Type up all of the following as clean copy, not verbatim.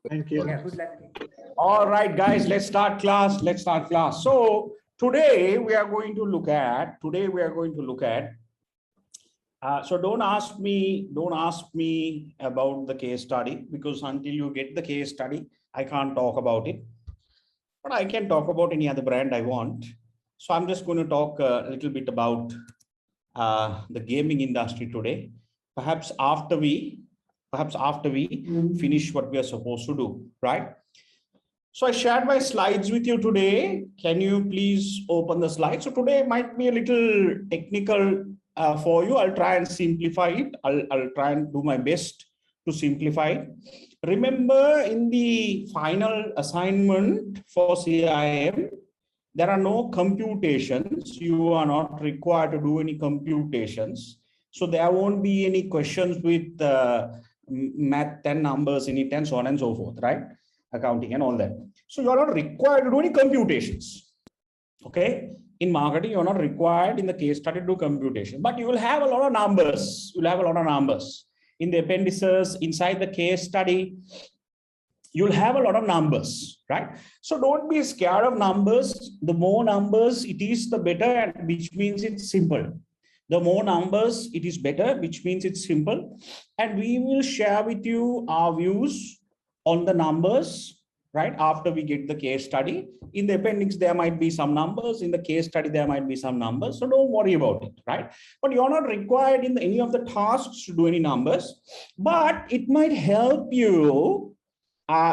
Thank you. Yeah, good luck. All right, guys, let's start class. Let's start class. So today we are going to look at, so don't ask me about the case study, because until you get the case study, I can't talk about it. But I can talk about any other brand I want. So I'm just going to talk a little bit about the gaming industry today. Perhaps after we finish what we are supposed to do, right? So I shared my slides with you today. Can you please open the slides? So today might be a little technical for you. I'll try and simplify it. I'll try and do my best to simplify it. Remember, in the final assignment for CIM, there are no computations. You are not required to do any computations. So there won't be any questions with math and numbers in it and so on and so forth, right? Accounting and all that. So you're not required to do any computations. Okay. In marketing, you're not required in the case study to do computation, but you will have a lot of numbers. You'll have a lot of numbers in the appendices, inside the case study. You'll have a lot of numbers, right? So don't be scared of numbers. The more numbers it is, the better, which means it's simple. The more numbers it is better, which means it's simple. And we will share with you our views on the numbers, right? After we get the case study. In the appendix, there might be some numbers. In the case study, there might be some numbers. So don't worry about it, right? But you're not required in any of the tasks to do any numbers, but it might help you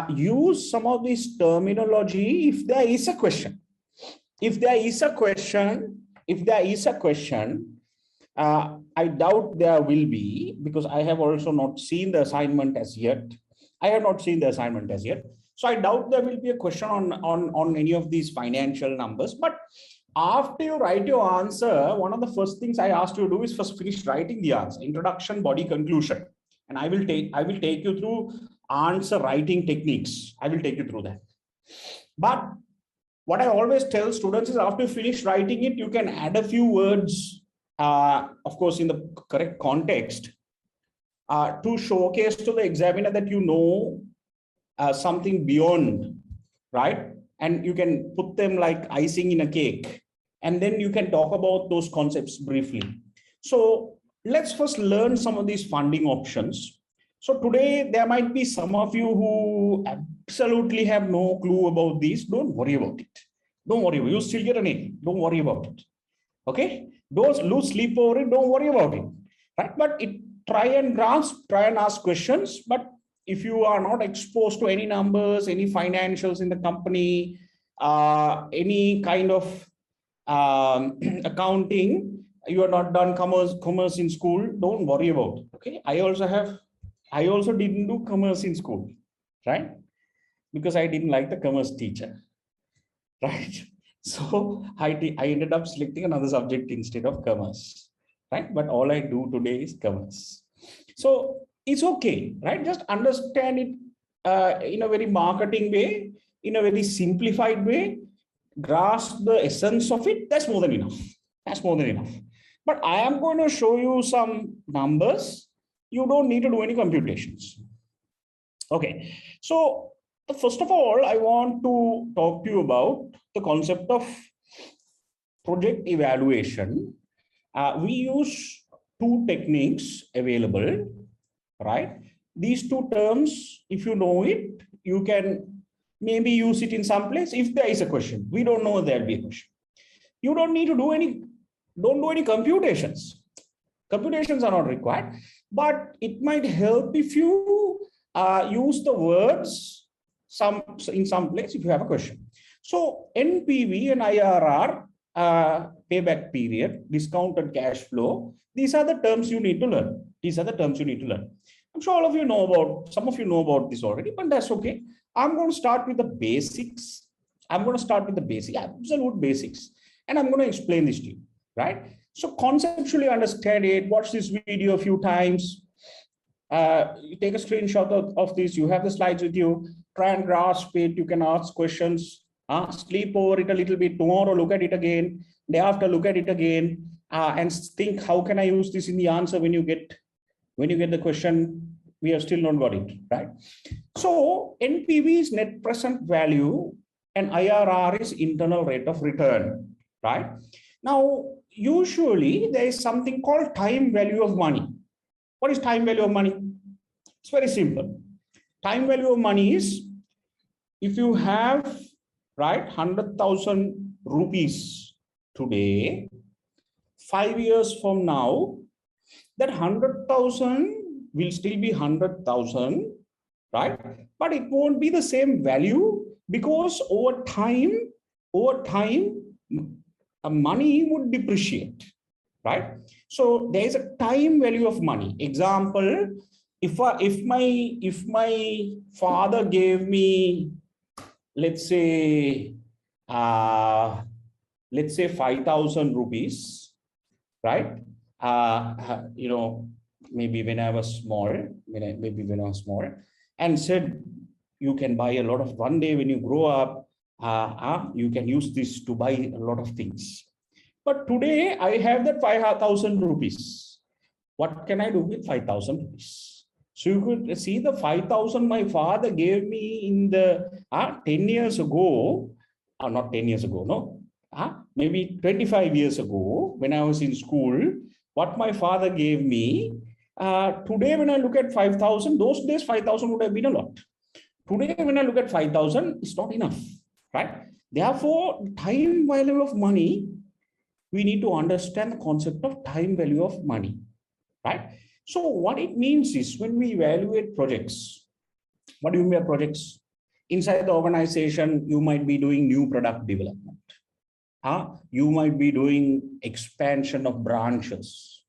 use some of this terminology if there is a question. If there is a question, I doubt there will be, because I have also not seen the assignment as yet. So I doubt there will be a question on any of these financial numbers. But after you write your answer, one of the first things I asked you to do is first finish writing the answer, introduction, body, conclusion. And I will take you through answer writing techniques. I will take you through that. But what I always tell students is, after you finish writing it, you can add a few words, of course, in the correct context, to showcase to the examiner that you know something beyond, right? And you can put them like icing in a cake, and then you can talk about those concepts briefly. So let's first learn some of these funding options. So today there might be some of you who absolutely have no clue about these. Don't worry about it. Don't worry. You still get an A. Don't worry about it. Okay. Don't lose sleep over it. Don't worry about it. Right. But try and ask questions. But if you are not exposed to any numbers, any financials in the company, any kind of accounting, you are not done commerce in school, don't worry about it. Okay. I also didn't do commerce in school, right? Because I didn't like the commerce teacher, right? So I ended up selecting another subject instead of commerce, right? But all I do today is commerce. So it's okay, right? Just understand it in a very marketing way, in a very simplified way, grasp the essence of it. That's more than enough. That's more than enough. But I am going to show you some numbers. You don't need to do any computations. Okay. So first of all, I want to talk to you about the concept of project evaluation. We use two techniques available, right? These two terms, if you know it, you can maybe use it in some place if there is a question. We don't know there'll be a question. You don't need to do any computations. Computations are not required, but it might help if you use the words in some place if you have a question. So NPV and IRR, payback period, discounted cash flow, these are the terms you need to learn. I'm sure all of you know about, some of you know about this already, but that's okay. I'm going to start with the basics. Absolute basics. And I'm going to explain this to you, right? So conceptually understand it, watch this video a few times, you take a screenshot of this, you have the slides with you, try and grasp it, you can ask questions, sleep over it a little bit, tomorrow look at it again, day after look at it again, and think, how can I use this in the answer when you get the question We have still not got it, right? So NPV is net present value and IRR is internal rate of return, right? Now, usually there is something called time value of money. What is time value of money? It's very simple. Time value of money is if you have, right, 100,000 rupees today, 5 years from now, that 100,000 will still be 100,000, right? But it won't be the same value because over time, money would depreciate, right? So there is a time value of money. Example, if my father gave me, let's say 5,000 rupees, right? Maybe when I was small, and said, you can buy a lot of, one day when you grow up, you can use this to buy a lot of things. But today I have that 5,000 rupees. What can I do with 5,000 rupees? So you could see the 5,000 my father gave me in the 10 years ago, not 10 years ago, no, maybe 25 years ago when I was in school, what my father gave me, today when I look at 5,000, those days 5,000 would have been a lot. Today when I look at 5,000, it's not enough, right? Therefore, time value of money, we need to understand the concept of time value of money, right? So what it means is when we evaluate projects, what do you mean by projects? Inside the organization, you might be doing new product development. You might be doing expansion of branches.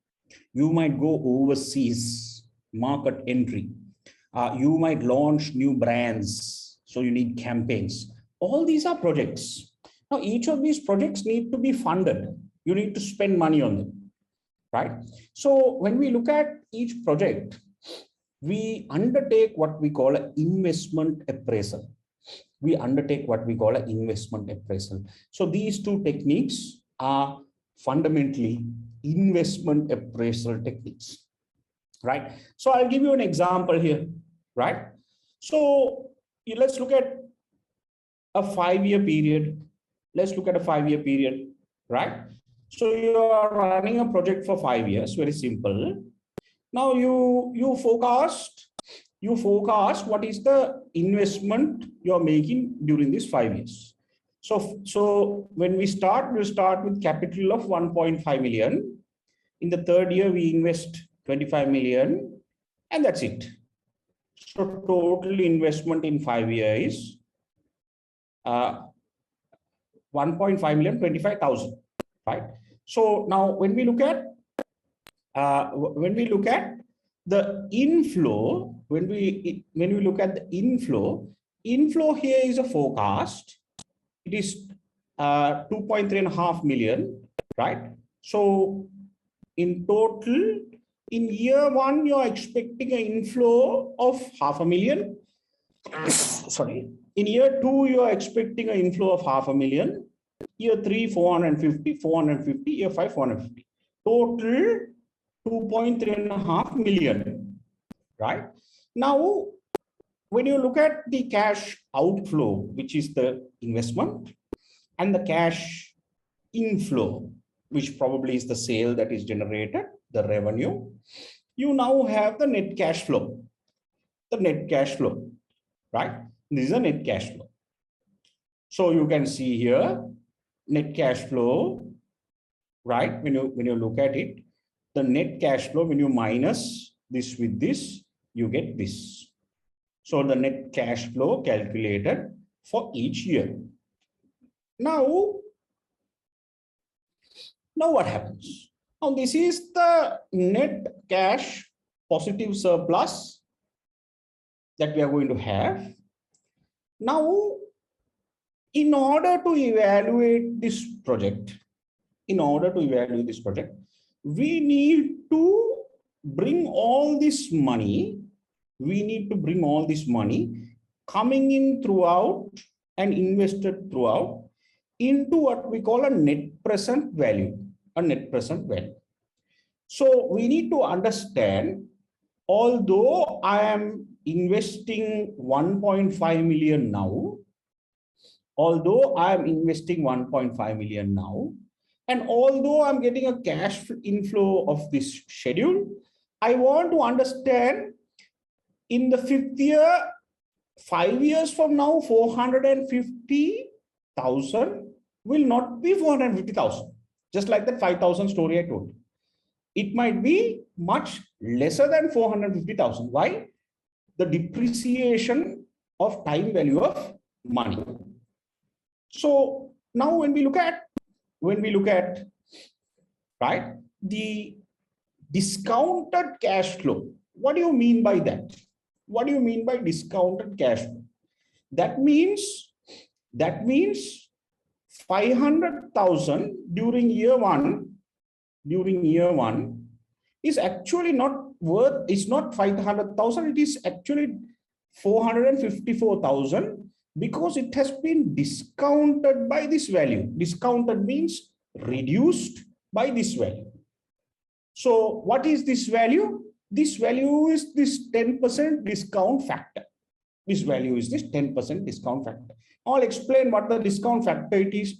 You might go overseas, market entry. You might launch new brands. So you need campaigns. All these are projects. Now, each of these projects need to be funded. You need to spend money on them, right? So when we look at each project, we undertake what we call an investment appraisal. So these two techniques are fundamentally investment appraisal techniques, right? So I'll give you an example here, right? So let's look at a 5-year period. Right? So you are running a project for 5 years, very simple. Now you forecast what is the investment you're making during these 5 years. So when we'll start with capital of 1.5 million. In the 3rd year, we invest 25 million, and that's it. So total investment in 5 years is 1.5 million, 25,000, right? So now when we look at the inflow, when we look at the inflow here is a forecast. It is 2.3.5 million, right? So in total, in year 1, you're expecting an inflow of 500,000. Sorry. In year 2, you're expecting an inflow of 500,000. Year 3, 450, year 5, 450. Total 2.3.5 million, right? Now, when you look at the cash outflow, which is the investment, and the cash inflow, which probably is the sale that is generated, the revenue, you now have the net cash flow. Right? This is a net cash flow. So you can see here, net cash flow, right? When you look at it, the net cash flow, when you minus this with this, you get this. So the net cash flow calculated for each year. Now what happens? Now this is the net cash positive surplus that we are going to have. Now, in order to evaluate this project, we need to bring all this money. Coming in throughout and invested throughout into what we call a net present value. So we need to understand although I am investing 1.5 million now, although I am investing 1.5 million now, and although I'm getting a cash inflow of this schedule, I want to understand in the 5th year, 5 years from now, 450,000 will not be 450,000. Just like that 5,000 story I told. It might be much lesser than 450,000. Why? The depreciation of time value of money. So now when we look at right, the discounted cash flow, what do you mean by that? What do you mean by discounted cash flow? That means 500,000 during year one is actually not worth, it's not 500,000, it is actually 454,000 because it has been discounted by this value. Discounted means reduced by this value. So what is this value? This value is this 10% discount factor. This value is this 10% discount factor. I'll explain what the discount factor it is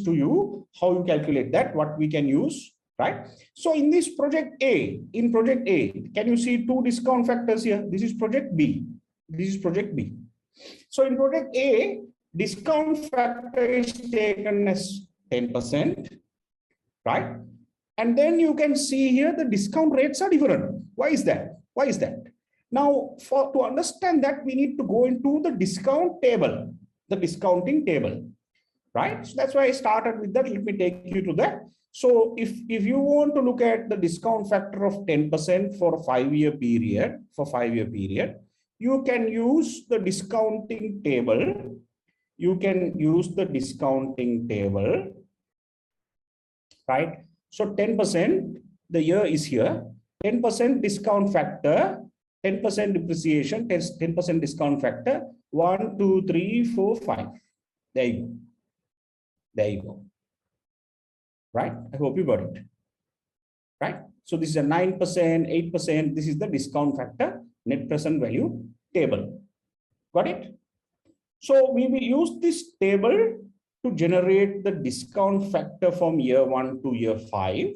to you, how you calculate that, what we can use, right? So in this project A, can you see two discount factors here? This is project B. This is project B. So in project A, discount factor is taken as 10%, right? And then you can see here the discount rates are different. Why is that? Why is that? Now, to understand that, we need to go into the discount table, the discounting table, right? So that's why I started with that. Let me take you to that. So if you want to look at the discount factor of 10% for a 5-year period, you can use the discounting table. You can use the discounting table, right? So 10%, the year is here, 10% discount factor, 10% depreciation, 10% discount factor, 1, 2, 3, 4, 5. There you go. There you go. Right? I hope you got it. Right? So this is a 9%, 8%. This is the discount factor, net present value table. Got it? So we will use this table to generate the discount factor from year 1 to year 5,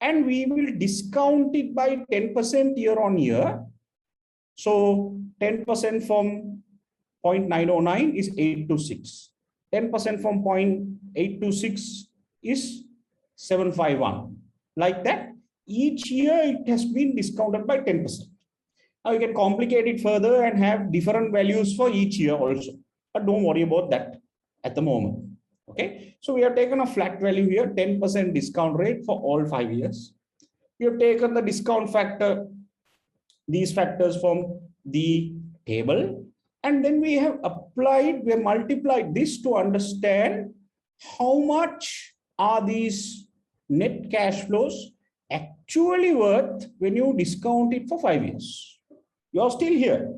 and we will discount it by 10% year on year. So 10% from 0.909 is 826. 10% from 0.826 is 751. Like that, each year it has been discounted by 10%. Now you can complicate it further and have different values for each year also. But don't worry about that at the moment. Okay, so we have taken a flat value here, 10% discount rate for all 5 years. We have taken the discount factor, these factors from the table, and then we have multiplied this to understand how much are these net cash flows actually worth when you discount it for 5 years. You're still here.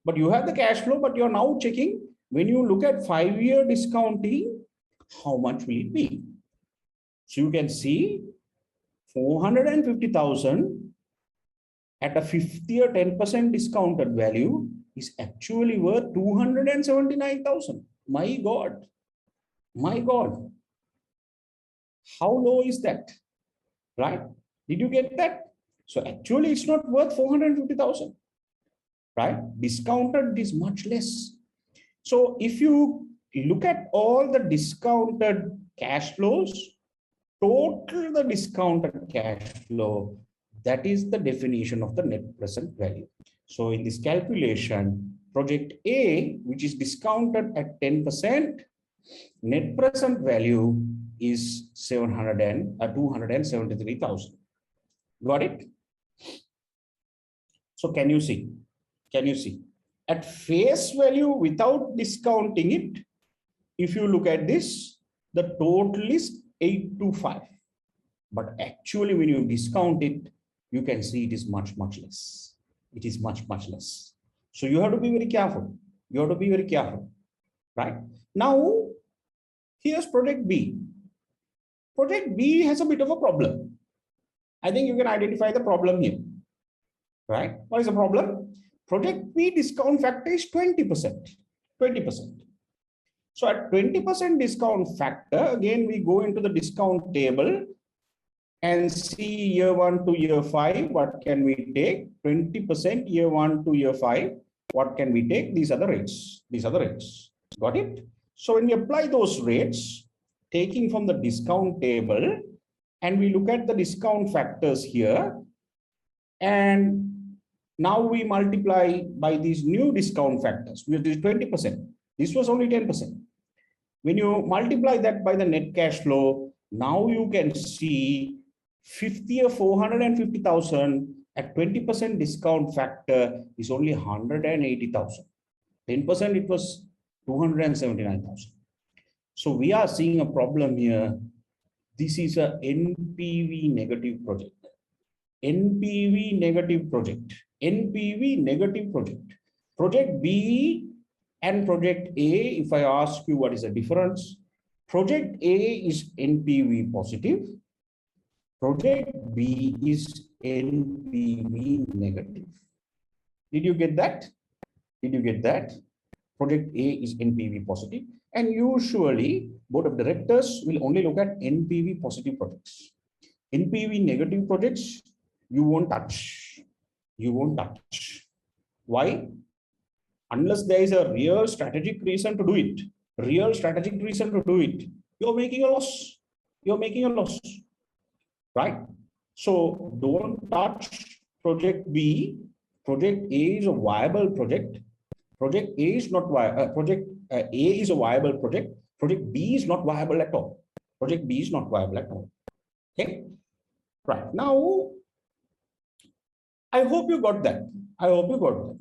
But you have the cash flow, but you're now checking when you look at 5-year discounting, how much will it be? So you can see 450,000 at a 5th year 10% discounted value is actually worth 279,000. My God. How low is that? Right? Did you get that? So actually it's not worth 450,000. Right? Discounted is much less. So if you look at all the discounted cash flows, total the discounted cash flow, that is the definition of the net present value. So in this calculation, project A, which is discounted at 10%, net present value is 273,000. Got it? So can you see? At face value without discounting it, if you look at this, the total is 825. But actually when you discount it, you can see it is much less. It is much less. So you have to be very careful. Right? Now, here's project B. Project B has a bit of a problem. I think you can identify the problem here, right? What is the problem? Project B discount factor is 20%. 20%. So at 20% discount factor, again, we go into the discount table and see year 1 to year 5, what can we take? 20% year 1 to year 5, what can we take? These are the rates. These are the rates. Got it? So when we apply those rates, taking from the discount table, and we look at the discount factors here, and now we multiply by these new discount factors, which is 20%. This was only 10%. When you multiply that by the net cash flow, now you can see 50 or 450,000 at 20% discount factor is only 180,000. 10% it was 279,000. So we are seeing a problem here. This is a NPV negative project. NPV negative project. NPV negative project. Project B and project A, if I ask you what is the difference, project A is NPV positive. Project B is NPV negative. Did you get that? Did you get that? Project A is NPV positive. And usually, board of directors will only look at NPV positive projects. NPV negative projects, you won't touch. You won't touch. Why? Unless there is a real strategic reason to do it. Real strategic reason to do it. You're making a loss. You're making a loss. Right? So don't touch project B. Project A is a viable project. Project A is not viable. Project A is a viable project. Project B is not viable at all. Project B is not viable at all. Okay. Right. Now, I hope you got that. I hope you got that.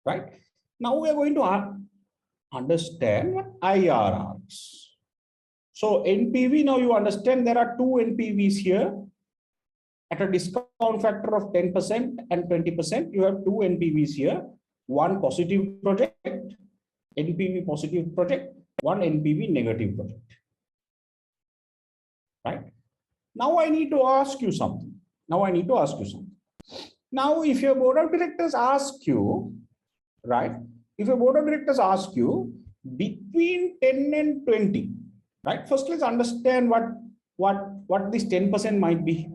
Right. Now we are going to understand what IRR is. So NPV, now you understand there are two NPVs here. At a discount factor of 10% and 20%, you have two NPVs here. One positive project, NPV positive project, one NPV negative project. Right? Now I need to ask you something. Now, if your board of directors ask you, right? If your board of directors ask you between 10 and 20, right? First, let's understand what this 10% might be.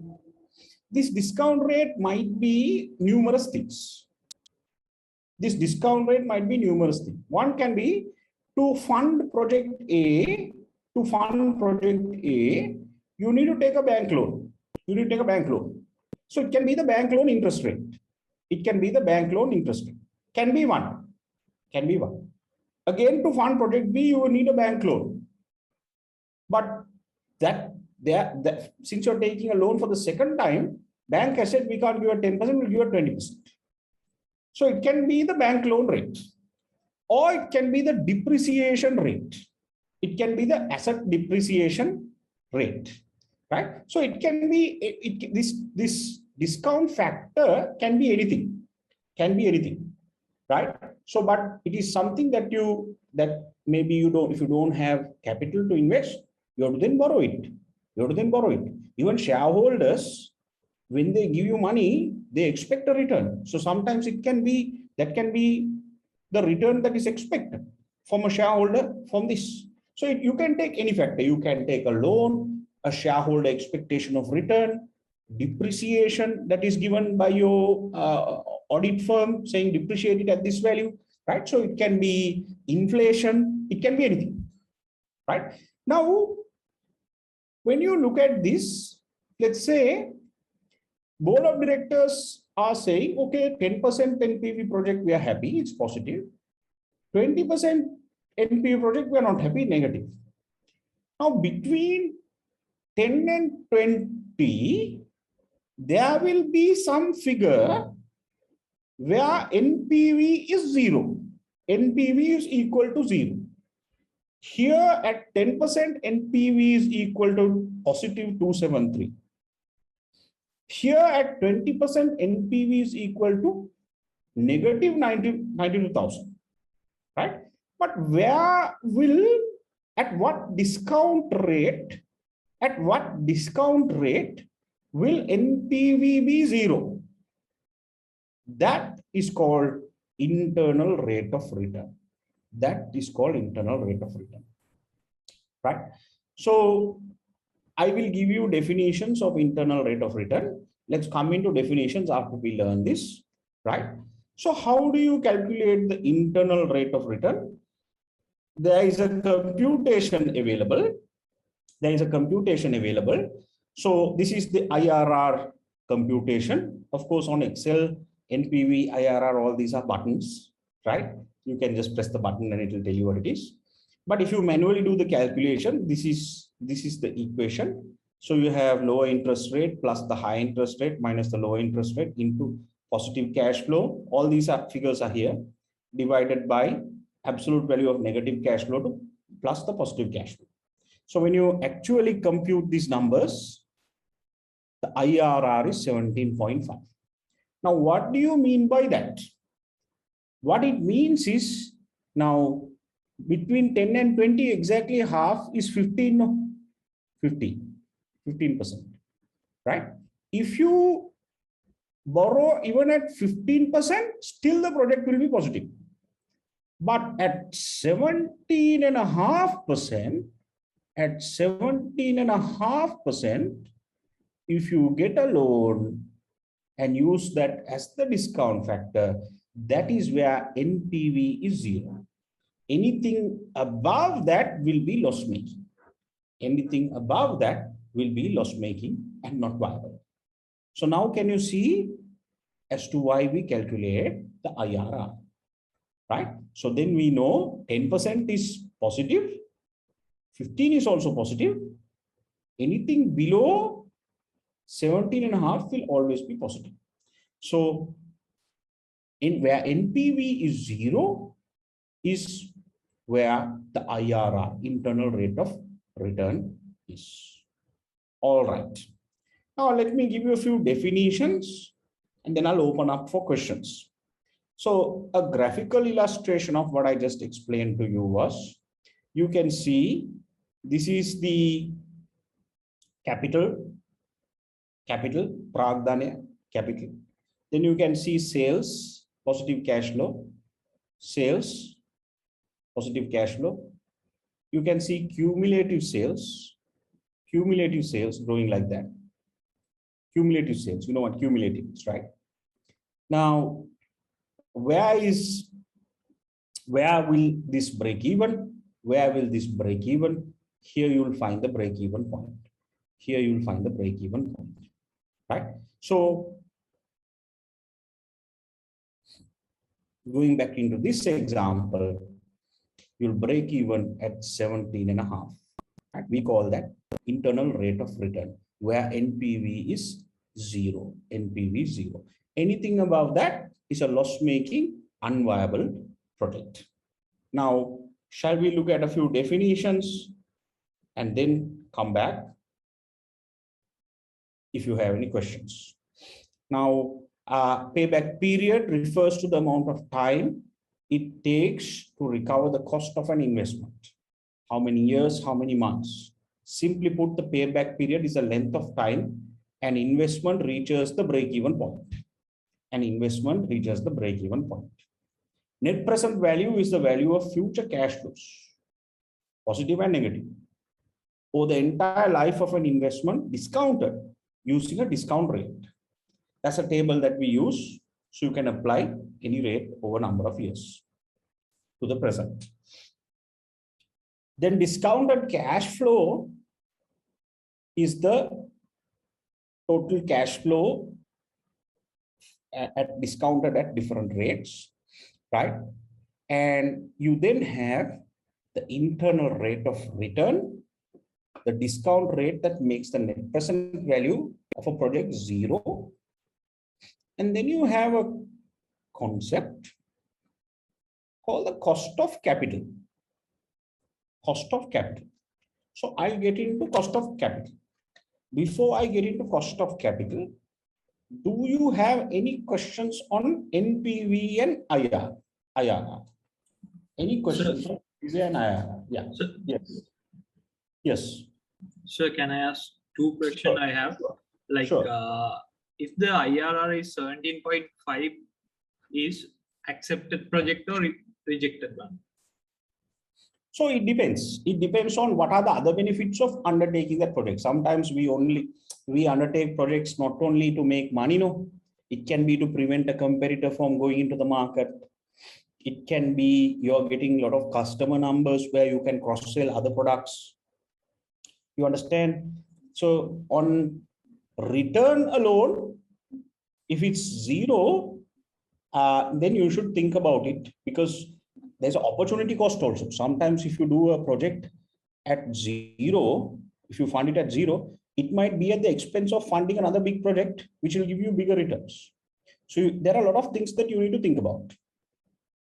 This discount rate might be numerous things. This discount rate might be numerous things. One can be to fund project A. To fund project A, you need to take a bank loan. You need to take a bank loan. So it can be the bank loan interest rate. It can be the bank loan interest rate. Can be one. Can be one. Again, to fund project B, you will need a bank loan. But since you're taking a loan for the second time, bank has said we can't give a 10%, we'll give a 20%. So it can be the bank loan rate, or it can be the depreciation rate. It can be the asset depreciation rate, right? So it can be this discount factor can be anything, right? So, but it is something that maybe you don't, if you don't have capital to invest, you have to then borrow it. Even shareholders, when they give you money, they expect a return. So sometimes that can be the return that is expected from a shareholder from this. So you can take any factor. You can take a loan, a shareholder expectation of return, depreciation that is given by your audit firm saying depreciate it at this value, right? So it can be inflation, it can be anything, right? Now, when you look at this, let's say board of directors are saying, okay, 10% NPV project, we are happy, it's positive. 20% NPV project, we are not happy, negative. Now, between 10 and 20, there will be some figure where NPV is 0. NPV is equal to 0. Here at 10%, NPV is equal to positive 273. Here at 20%, NPV is equal to negative 92,000, right? But at what discount rate will NPV be 0? That is called internal rate of return. That is called internal rate of return, right? So I will give you definitions of internal rate of return. Let's come into definitions after we learn this, right? So how do you calculate the internal rate of return? There is a computation available. So this is the IRR computation. Of course, on Excel, NPV, IRR, all these are buttons, right? You can just press the button and it will tell you what it is. But if you manually do the calculation, this is the equation. So you have lower interest rate plus the high interest rate minus the lower interest rate into positive cash flow. All these figures are here, divided by absolute value of negative cash flow to plus the positive cash flow. So when you actually compute these numbers, the IRR is 17.5. Now, what do you mean by that? What it means is, now between 10 and 20, exactly half is 15, no? 15%, right? If you borrow even at 15%, still the project will be positive. But at 17.5%, if you get a loan and use that as the discount factor, that is where NPV is 0. Anything above that will be loss making. Anything above that will be loss making and not viable. So now can you see as to why we calculate the IRR, right? So then we know 10% is positive, 15 is also positive. Anything below 17.5 will always be positive. So in where NPV is 0 is where the IRR, internal rate of return, is. All right. Now let me give you a few definitions and then I'll open up for questions. So a graphical illustration of what I just explained to you was, you can see this is the capital, pragdanya, capital. Then you can see sales, positive cash flow, sales, positive cash flow. You can see cumulative sales growing like that. Cumulative sales, you know what cumulative is, right? Now, where will this break even? Where will this break even? Here you will find the break even point. Here you will find the break even point, right? So going back into this example, you'll break even at 17.5. Right? We call that internal rate of return, where NPV is 0. NPV is 0. Anything above that is a loss-making, unviable project. Now, shall we look at a few definitions and then come back if you have any questions? Now, payback period refers to the amount of time it takes to recover the cost of an investment. How many years, how many months? Simply put, the payback period is the length of time an investment reaches the break-even point. An investment reaches the break-even point. Net present value is the value of future cash flows, positive and negative, or the entire life of an investment discounted using a discount rate. That's a table that we use, so you can apply any rate over a number of years to the present. Then discounted cash flow is the total cash flow discounted at different rates, right? And you then have the internal rate of return, the discount rate that makes the net present value of a project 0. And then you have a concept called the cost of capital. Cost of capital. So I'll get into cost of capital. Before I get into cost of capital, do you have any questions on NPV and IRR? Any questions on NPV and IRR? Yeah. Yes. Yes. Sir, can I ask two questions? Sure. I have? Like Sure. if the IRR is 17.5, is accepted project or rejected one? So it depends. It depends on what are the other benefits of undertaking that project. Sometimes we undertake projects not only to make money, no, it can be to prevent a competitor from going into the market. It can be you're getting a lot of customer numbers where you can cross-sell other products. You understand? So on return alone, if it's zero, then you should think about it, because there's an opportunity cost also. Sometimes if you do a project at zero, if you fund it at zero, it might be at the expense of funding another big project, which will give you bigger returns. So there are a lot of things that you need to think about.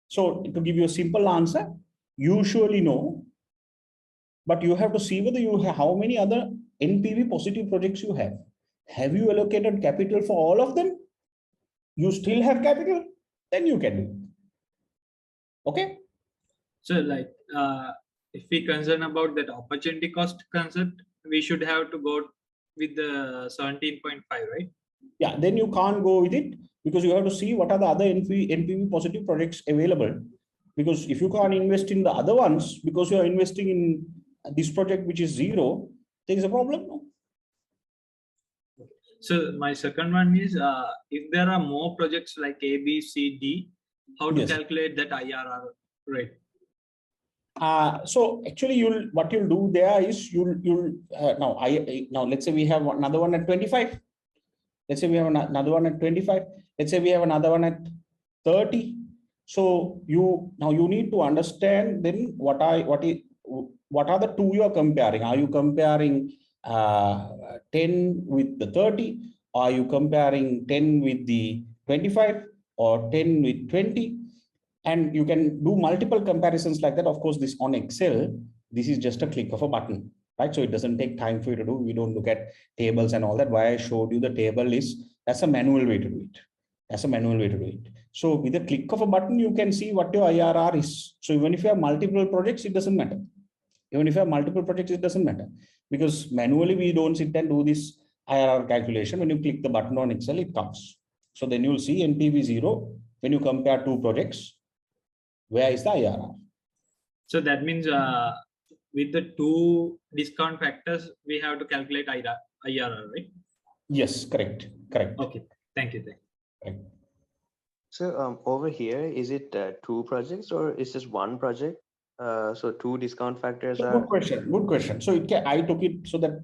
So to give you a simple answer, usually no, but you have to see whether you have how many other NPV positive projects you have. Have you allocated capital for all of them? You still have capital, then you can do it. Okay. So like if we concern about that opportunity cost concept, we should have to go with the 17.5, right? Yeah, then you can't go with it, because you have to see what are the other NPV positive projects available. Because if you can't invest in the other ones because you are investing in this project which is zero, there is a problem. No? So my second one is if there are more projects like A, B, C, D, how to calculate that IRR rate? So actually, what you'll do there is now let's say we have another one at 25. Let's say we have another one at 25. Let's say we have another one at 30. So you need to understand then what are the two you are comparing? Are you comparing 10 with the 30? Are you comparing 10 with the 25 or 10 with 20? And you can do multiple comparisons like that. Of course, this on Excel, this is just a click of a button, right? So it doesn't take time for you to do. We don't look at tables and all that. Why I showed you the table is that's a manual way to do it. That's a manual way to do it. So with a click of a button, you can see what your IRR is. So even if you have multiple projects, it doesn't matter. Even if you have multiple projects, it doesn't matter, because manually we don't sit and do this IRR calculation. When you click the button on Excel, it comes. So then you'll see NPV 0 when you compare two projects. Where is the IRR? So that means with the two discount factors, we have to calculate IRR, right? Yes, correct. Okay, thank you. Right. So over here, is it two projects or is this one project? So two discount factors are. Good question. So I took it so that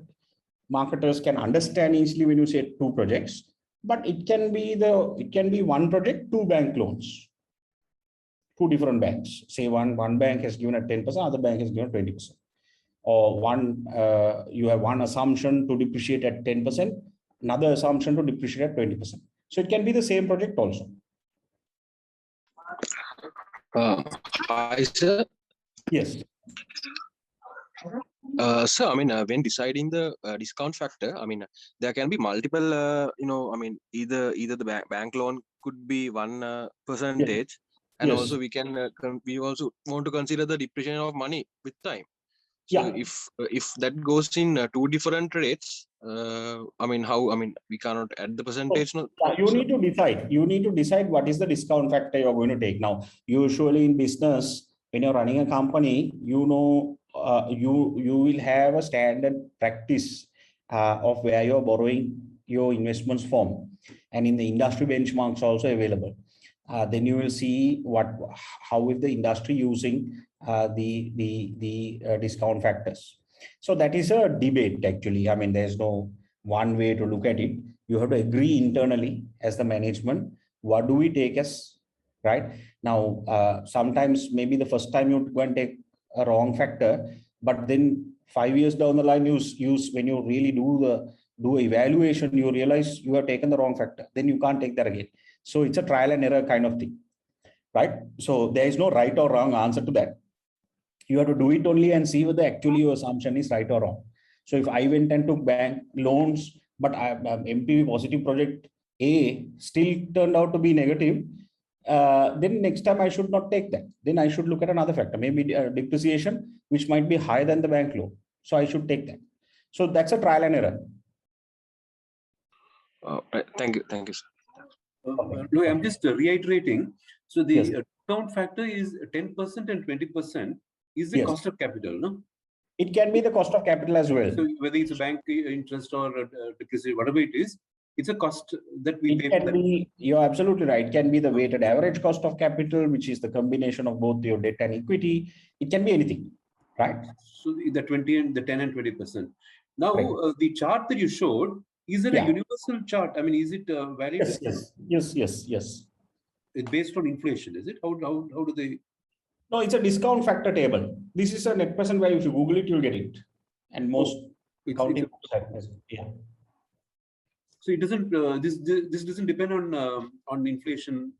marketers can understand easily when you say two projects, but it can be one project, two bank loans. Two different banks. Say one bank has given at 10%, other bank has given 20%. Or you have one assumption to depreciate at 10%, another assumption to depreciate at 20%. So it can be the same project also. Hi, sir. Yes. So, I mean, when deciding the discount factor, I mean, there can be multiple, either the bank loan could be 1%, yes. And yes. Also we also want to consider the depreciation of money with time. So if that goes in two different rates, we cannot add the percentage. So, you need to decide what is the discount factor you're going to take. Now, usually in business, when you're running a company, you will have a standard practice of where you're borrowing your investments from, and in the industry benchmarks also available. Then you will see how is the industry using the discount factors. So that is a debate actually. I mean, there's no one way to look at it. You have to agree internally as the management. What do we take as right now? Sometimes maybe the first time you go and take a wrong factor, but then 5 years down the line, when you really do evaluation, you realize you have taken the wrong factor. Then you can't take that again. So it's a trial and error kind of thing, right? So there is no right or wrong answer to that. You have to do it only and see whether actually your assumption is right or wrong. So if I went and took bank loans, but MPV positive project A still turned out to be negative, then next time I should not take that. Then I should look at another factor, maybe depreciation, which might be higher than the bank loan. So I should take that. So that's a trial and error. Right. Thank you, sir. No, I'm just reiterating. So the Yes. discount factor is 10% and 20% is the Yes. cost of capital, no? It can be the cost of capital as well. So whether it's a bank interest or depreciation, whatever it is, it's a cost that we pay. It can be, you're absolutely right. It can be the weighted average cost of capital, which is the combination of both your debt and equity. It can be anything, right? So the 20 and the 10 and 20%. Now, Right. the chart that you showed, is it a Yeah. universal chart? I mean, is it valid? Yes. It's based on inflation, is it? How do they? No, it's a discount factor table. This is a net present value. If you Google it, you'll get it. And most accounting books have this. Yeah. So it doesn't. This doesn't depend on inflation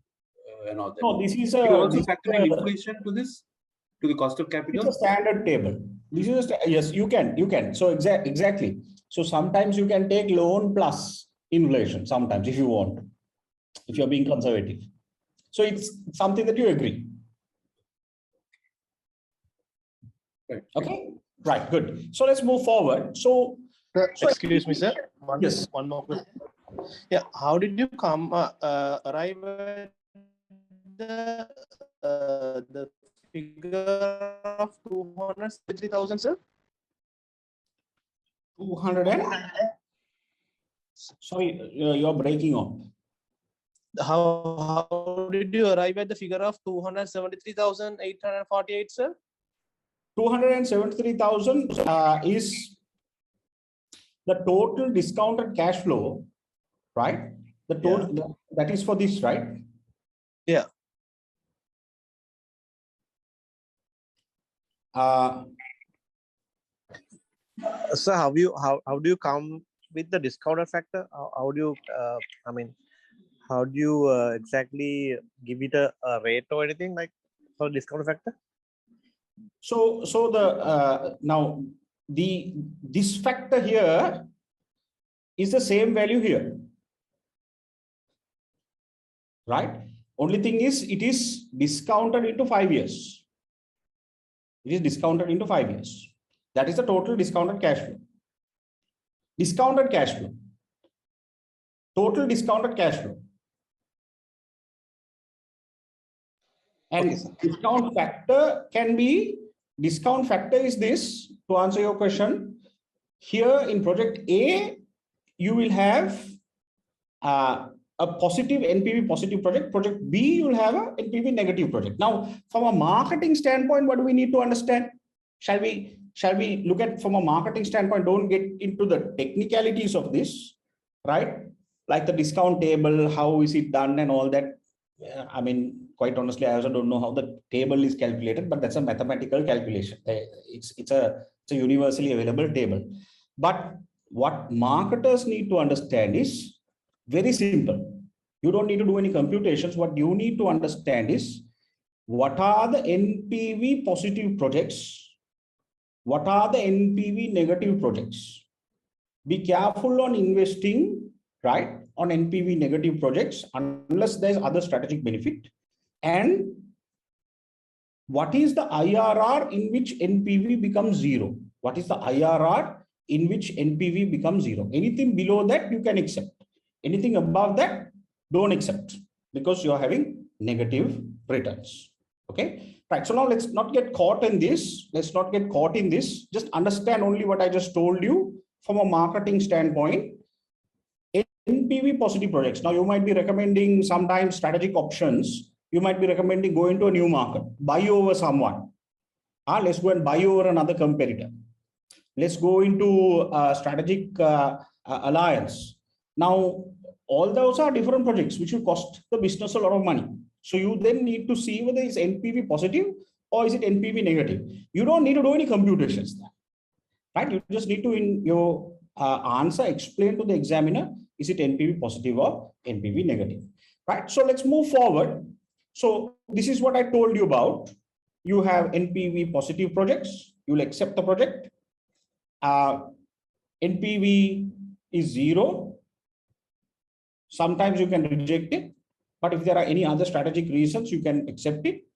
and all that. No, this is You a. also this factor is in a- inflation to this, to the cost of It's capital. a standard table. This is yes, you can. So exactly. So sometimes you can take loan plus inflation. Sometimes, if you want, if you're being conservative. So it's something that you agree. Right. Okay. Right. Good. So let's move forward. So Excuse me, sir. Yes. One more question. Yeah, how did you arrive at the figure of 260,000, sir? 200 and sorry, you're breaking up. How did you arrive at the figure of 273,848, sir? 273,000 is the total discounted cash flow, right? The total that is for this, right? Yeah. So how do you come with the discounted factor? How do you how do you exactly give it a rate or anything like for discounted factor? So the now this factor here is the same value here, right? Only thing is it is discounted into 5 years. It is discounted into 5 years. That is the total discounted cash flow. Discounted cash flow. Total discounted cash flow. And discount factor can be, discount factor is this, to answer your question. Here in project A, you will have a positive NPV positive project. Project B, you will have a NPV negative project. Now, from a marketing standpoint, what do we need to understand? Shall we look at from a marketing standpoint? Don't get into the technicalities of this, right? Like the discount table, how is it done and all that. I mean, quite honestly, I also don't know how the table is calculated, but that's a mathematical calculation. It's a universally available table. But what marketers need to understand is very simple. You don't need to do any computations. What you need to understand is what are the NPV positive projects? What are the NPV negative projects? Be careful on investing, right, on NPV negative projects unless there's other strategic benefit. And what is the IRR in which NPV becomes zero? What is the IRR in which NPV becomes zero? Anything below that you can accept. Anything above that, don't accept because you're having negative returns. Okay, right. So now let's not get caught in this. Let's not get caught in this. Just understand only what I just told you from a marketing standpoint. NPV positive projects. Now you might be recommending sometimes strategic options. You might be recommending go into a new market, buy over someone. Let's go and buy over another competitor. Let's go into a strategic alliance. Now, all those are different projects which will cost the business a lot of money. So you then need to see whether it's NPV positive or is it NPV negative. You don't need to do any computations there, right? You just need to, in your answer, explain to the examiner, is it NPV positive or NPV negative, right? So let's move forward. So this is what I told you about. You have NPV positive projects. You will accept the project. NPV is zero. Sometimes you can reject it, but if there are any other strategic reasons, you can accept it.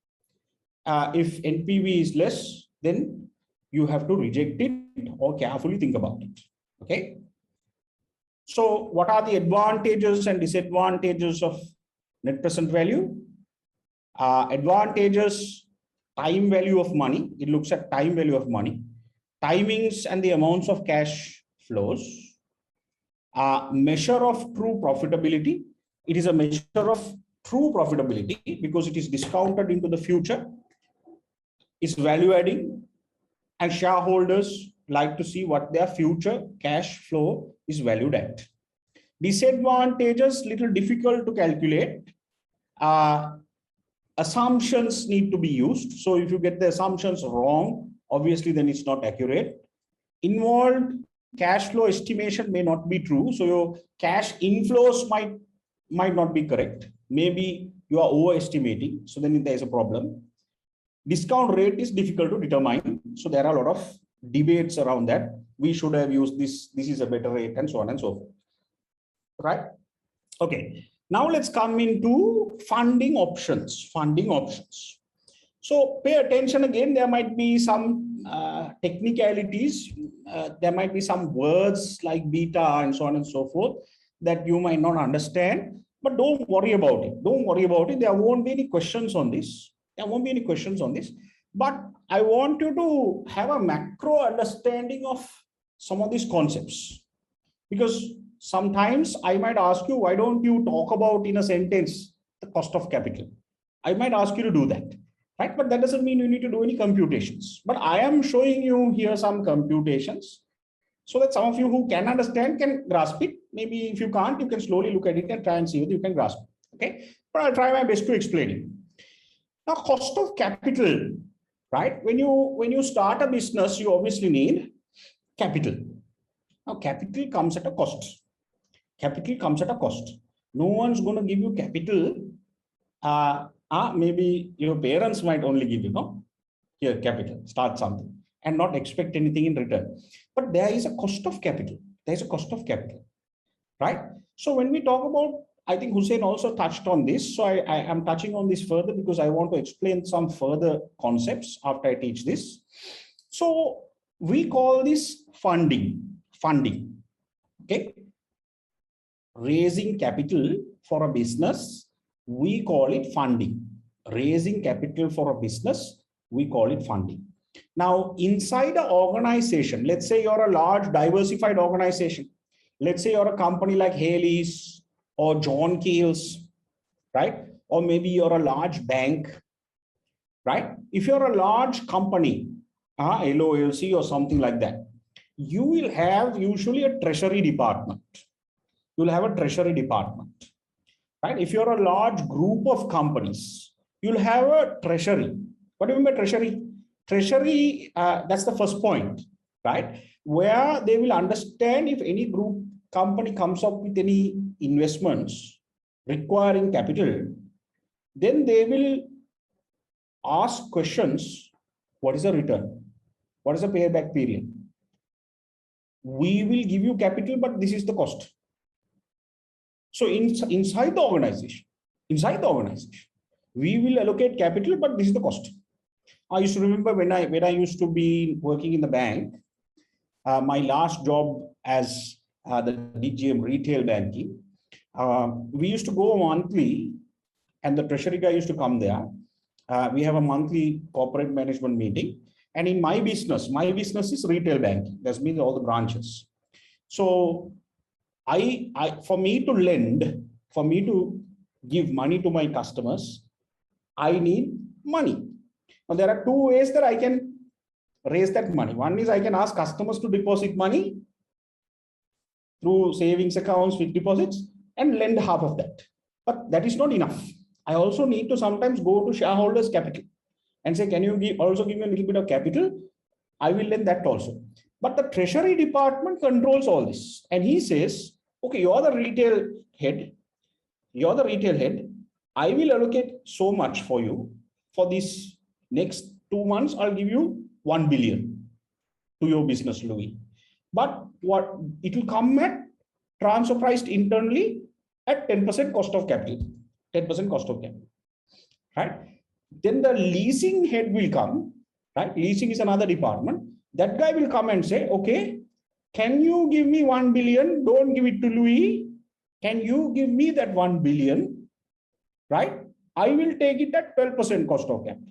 If NPV is less, then you have to reject it or carefully think about it. Okay. So what are the advantages and disadvantages of net present value? Advantages, time value of money. It looks at time value of money, timings and the amounts of cash flows. Measure of true profitability. It is a measure of true profitability because it is discounted into the future. It's value adding, and shareholders like to see what their future cash flow is valued at. Disadvantages, little difficult to calculate. Assumptions need to be used. So if you get the assumptions wrong, obviously then it's not accurate. Involved cash flow estimation may not be true. So your cash inflows might not be correct. Maybe you are overestimating. So then there is a problem. Discount rate is difficult to determine. So there are a lot of debates around that. We should have used this. This is a better rate and so on and so forth. Right? Okay. Now let's come into funding options. Funding options. So pay attention again. There might be some technicalities. There might be some words like beta and so on and so forth that you might not understand. But don't worry about it. Don't worry about it. There won't be any questions on this. There won't be any questions on this. But I want you to have a macro understanding of some of these concepts. Because sometimes I might ask you, why don't you talk about in a sentence the cost of capital? I might ask you to do that, right? But that doesn't mean you need to do any computations. But I am showing you here some computations so that some of you who can understand can grasp it. Maybe if you can't, you can slowly look at it and try and see whether you can grasp it. Okay, but I'll try my best to explain it. Now, cost of capital, right? When you start a business, you obviously need capital. Now, capital comes at a cost. Capital comes at a cost. No one's going to give you capital. Maybe your parents might only give you, no? Here, capital, start something and not expect anything in return. But there is a cost of capital. There is a cost of capital, right? So when we talk about, I think Hussein also touched on this. So I am touching on this further because I want to explain some further concepts after I teach this. So we call this funding. Okay. Raising capital for a business, we call it funding. Raising capital for a business, we call it funding. Now, inside an organization, let's say you're a large diversified organization. Let's say you're a company like Haley's or John Keel's, right? Or maybe you're a large bank, right? If you're a large company, LOLC or something like that, you will have usually a treasury department. You'll have a treasury department, right? If you're a large group of companies, you'll have a treasury. What do you mean by treasury? Treasury, that's the first point, right? Where they will understand if any group company comes up with any investments requiring capital, then they will ask questions. What is the return? What is the payback period? We will give you capital, but this is the cost. So inside the organization, we will allocate capital, but this is the cost. I used to remember when I used to be working in the bank, my last job as the DGM retail banking, we used to go monthly and the treasury guy used to come there. We have a monthly corporate management meeting. And in my business is retail banking. That means all the branches. So for me to lend, for me to give money to my customers, I need money. Now, there are two ways that I can raise that money. One is I can ask customers to deposit money through savings accounts, fixed deposits, and lend half of that. But that is not enough. I also need to sometimes go to shareholders' capital and say, can you also give me a little bit of capital? I will lend that also. But the treasury department controls all this. And he says, okay, you're the retail head. I will allocate so much for you. For this next 2 months, I'll give you 1 billion to your business, Lewie. But what it will come at transfer priced internally at 10% cost of capital. 10% cost of capital. Right? Then the leasing head will come, right? Leasing is another department. That guy will come and say, okay, can you give me 1 billion? Don't give it to Louis. Can you give me that 1 billion? Right? I will take it at 12% cost of capital.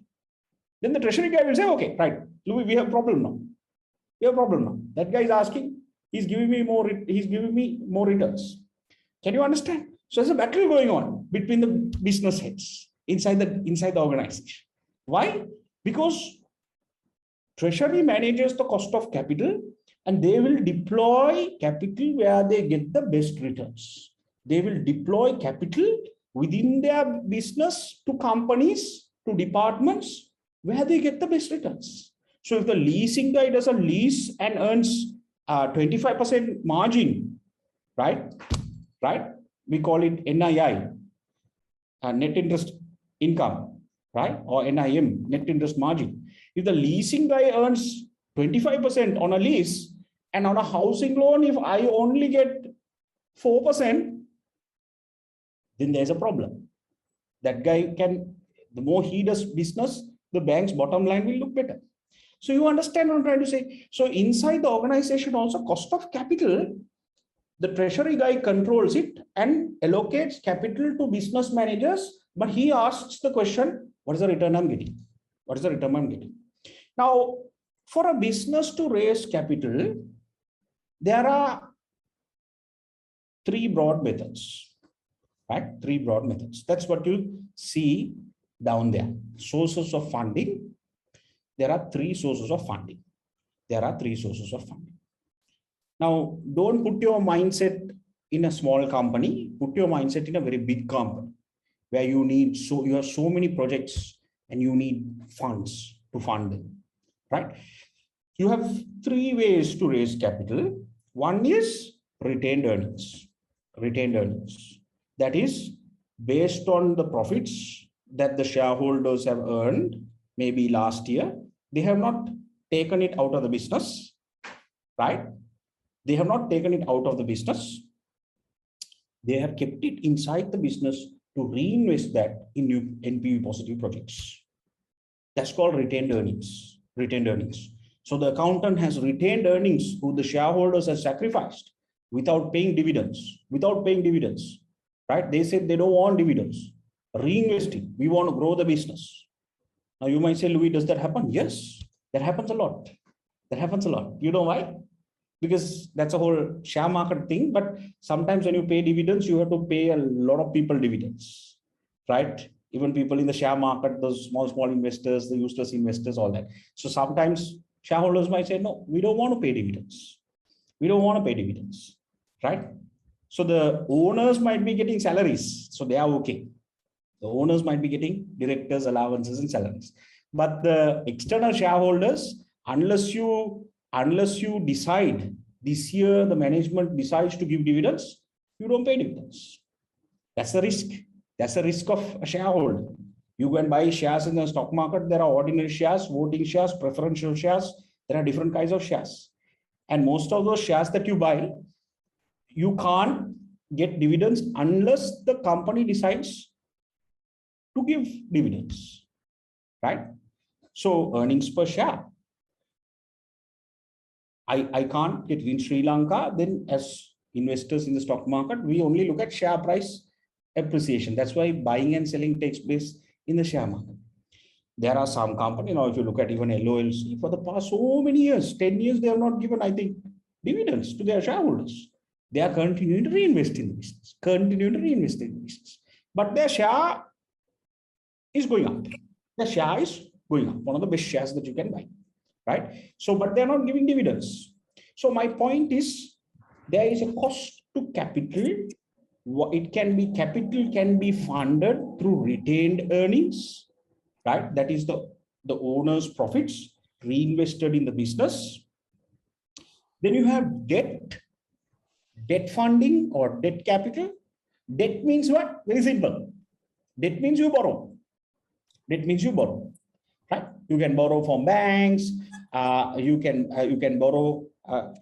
Then the treasury guy will say, okay, right, Louis, we have a problem now. We have a problem now. That guy is asking, he's giving me more returns. Can you understand? So there's a battle going on between the business heads inside the organization. Why? Because treasury manages the cost of capital and they will deploy capital where they get the best returns. They will deploy capital within their business to companies, to departments where they get the best returns. So if the leasing guy does a lease and earns 25% margin, right? We call it NII, net interest income, right? Or NIM, net interest margin. If the leasing guy earns 25% on a lease and on a housing loan, if I only get 4%, then there's a problem. That guy can, the more he does business, the bank's bottom line will look better. So you understand what I'm trying to say? So inside the organization also, cost of capital, the treasury guy controls it and allocates capital to business managers, but he asks the question, what is the return I'm getting? What is the return I'm getting? Now, for a business to raise capital, there are three broad methods, right? Three broad methods. That's what you see down there. Sources of funding. There are three sources of funding. Now, don't put your mindset in a small company. Put your mindset in a very big company where you have so many projects and you need funds to fund them, right? You have three ways to raise capital. One is retained earnings. That is based on the profits that the shareholders have earned, maybe last year. They have not taken it out of the business, right? They have not taken it out of the business. They have kept it inside the business to reinvest that in new NPV positive projects. That's called retained earnings. So the accountant has retained earnings who the shareholders have sacrificed without paying dividends, right? They said they don't want dividends. Reinvesting. We want to grow the business. Now you might say, Louis, does that happen? Yes, that happens a lot. You know why? Because that's a whole share market thing. But sometimes when you pay dividends, you have to pay a lot of people dividends, right? Even people in the share market, those small investors, the useless investors, all that. So sometimes shareholders might say, no, we don't want to pay dividends. Right? So the owners might be getting salaries. So they are okay. The owners might be getting directors' allowances and salaries. But the external shareholders, unless you decide this year, the management decides to give dividends, you don't pay dividends. That's the risk. That's the risk of a shareholder. You go and buy shares in the stock market. There are ordinary shares, voting shares, preferential shares. There are different kinds of shares. And most of those shares that you buy, you can't get dividends unless the company decides to give dividends, right? So earnings per share. I can't get in Sri Lanka. Then as investors in the stock market, we only look at share price appreciation. That's why buying and selling takes place in the share market. There are some companies, if you look at even LOLC, for the past so many years, 10 years, they have not given, I think, dividends to their shareholders. They are continuing to reinvest in the business. But their share is going up. One of the best shares that you can buy, right? So, but they're not giving dividends. So my point is, there is a cost to capital. Capital can be funded through retained earnings, right? That is the owner's profits reinvested in the business. Then you have debt funding or debt capital. Debt means what? Very simple. Debt means you borrow. Right? You can borrow from banks. You can borrow.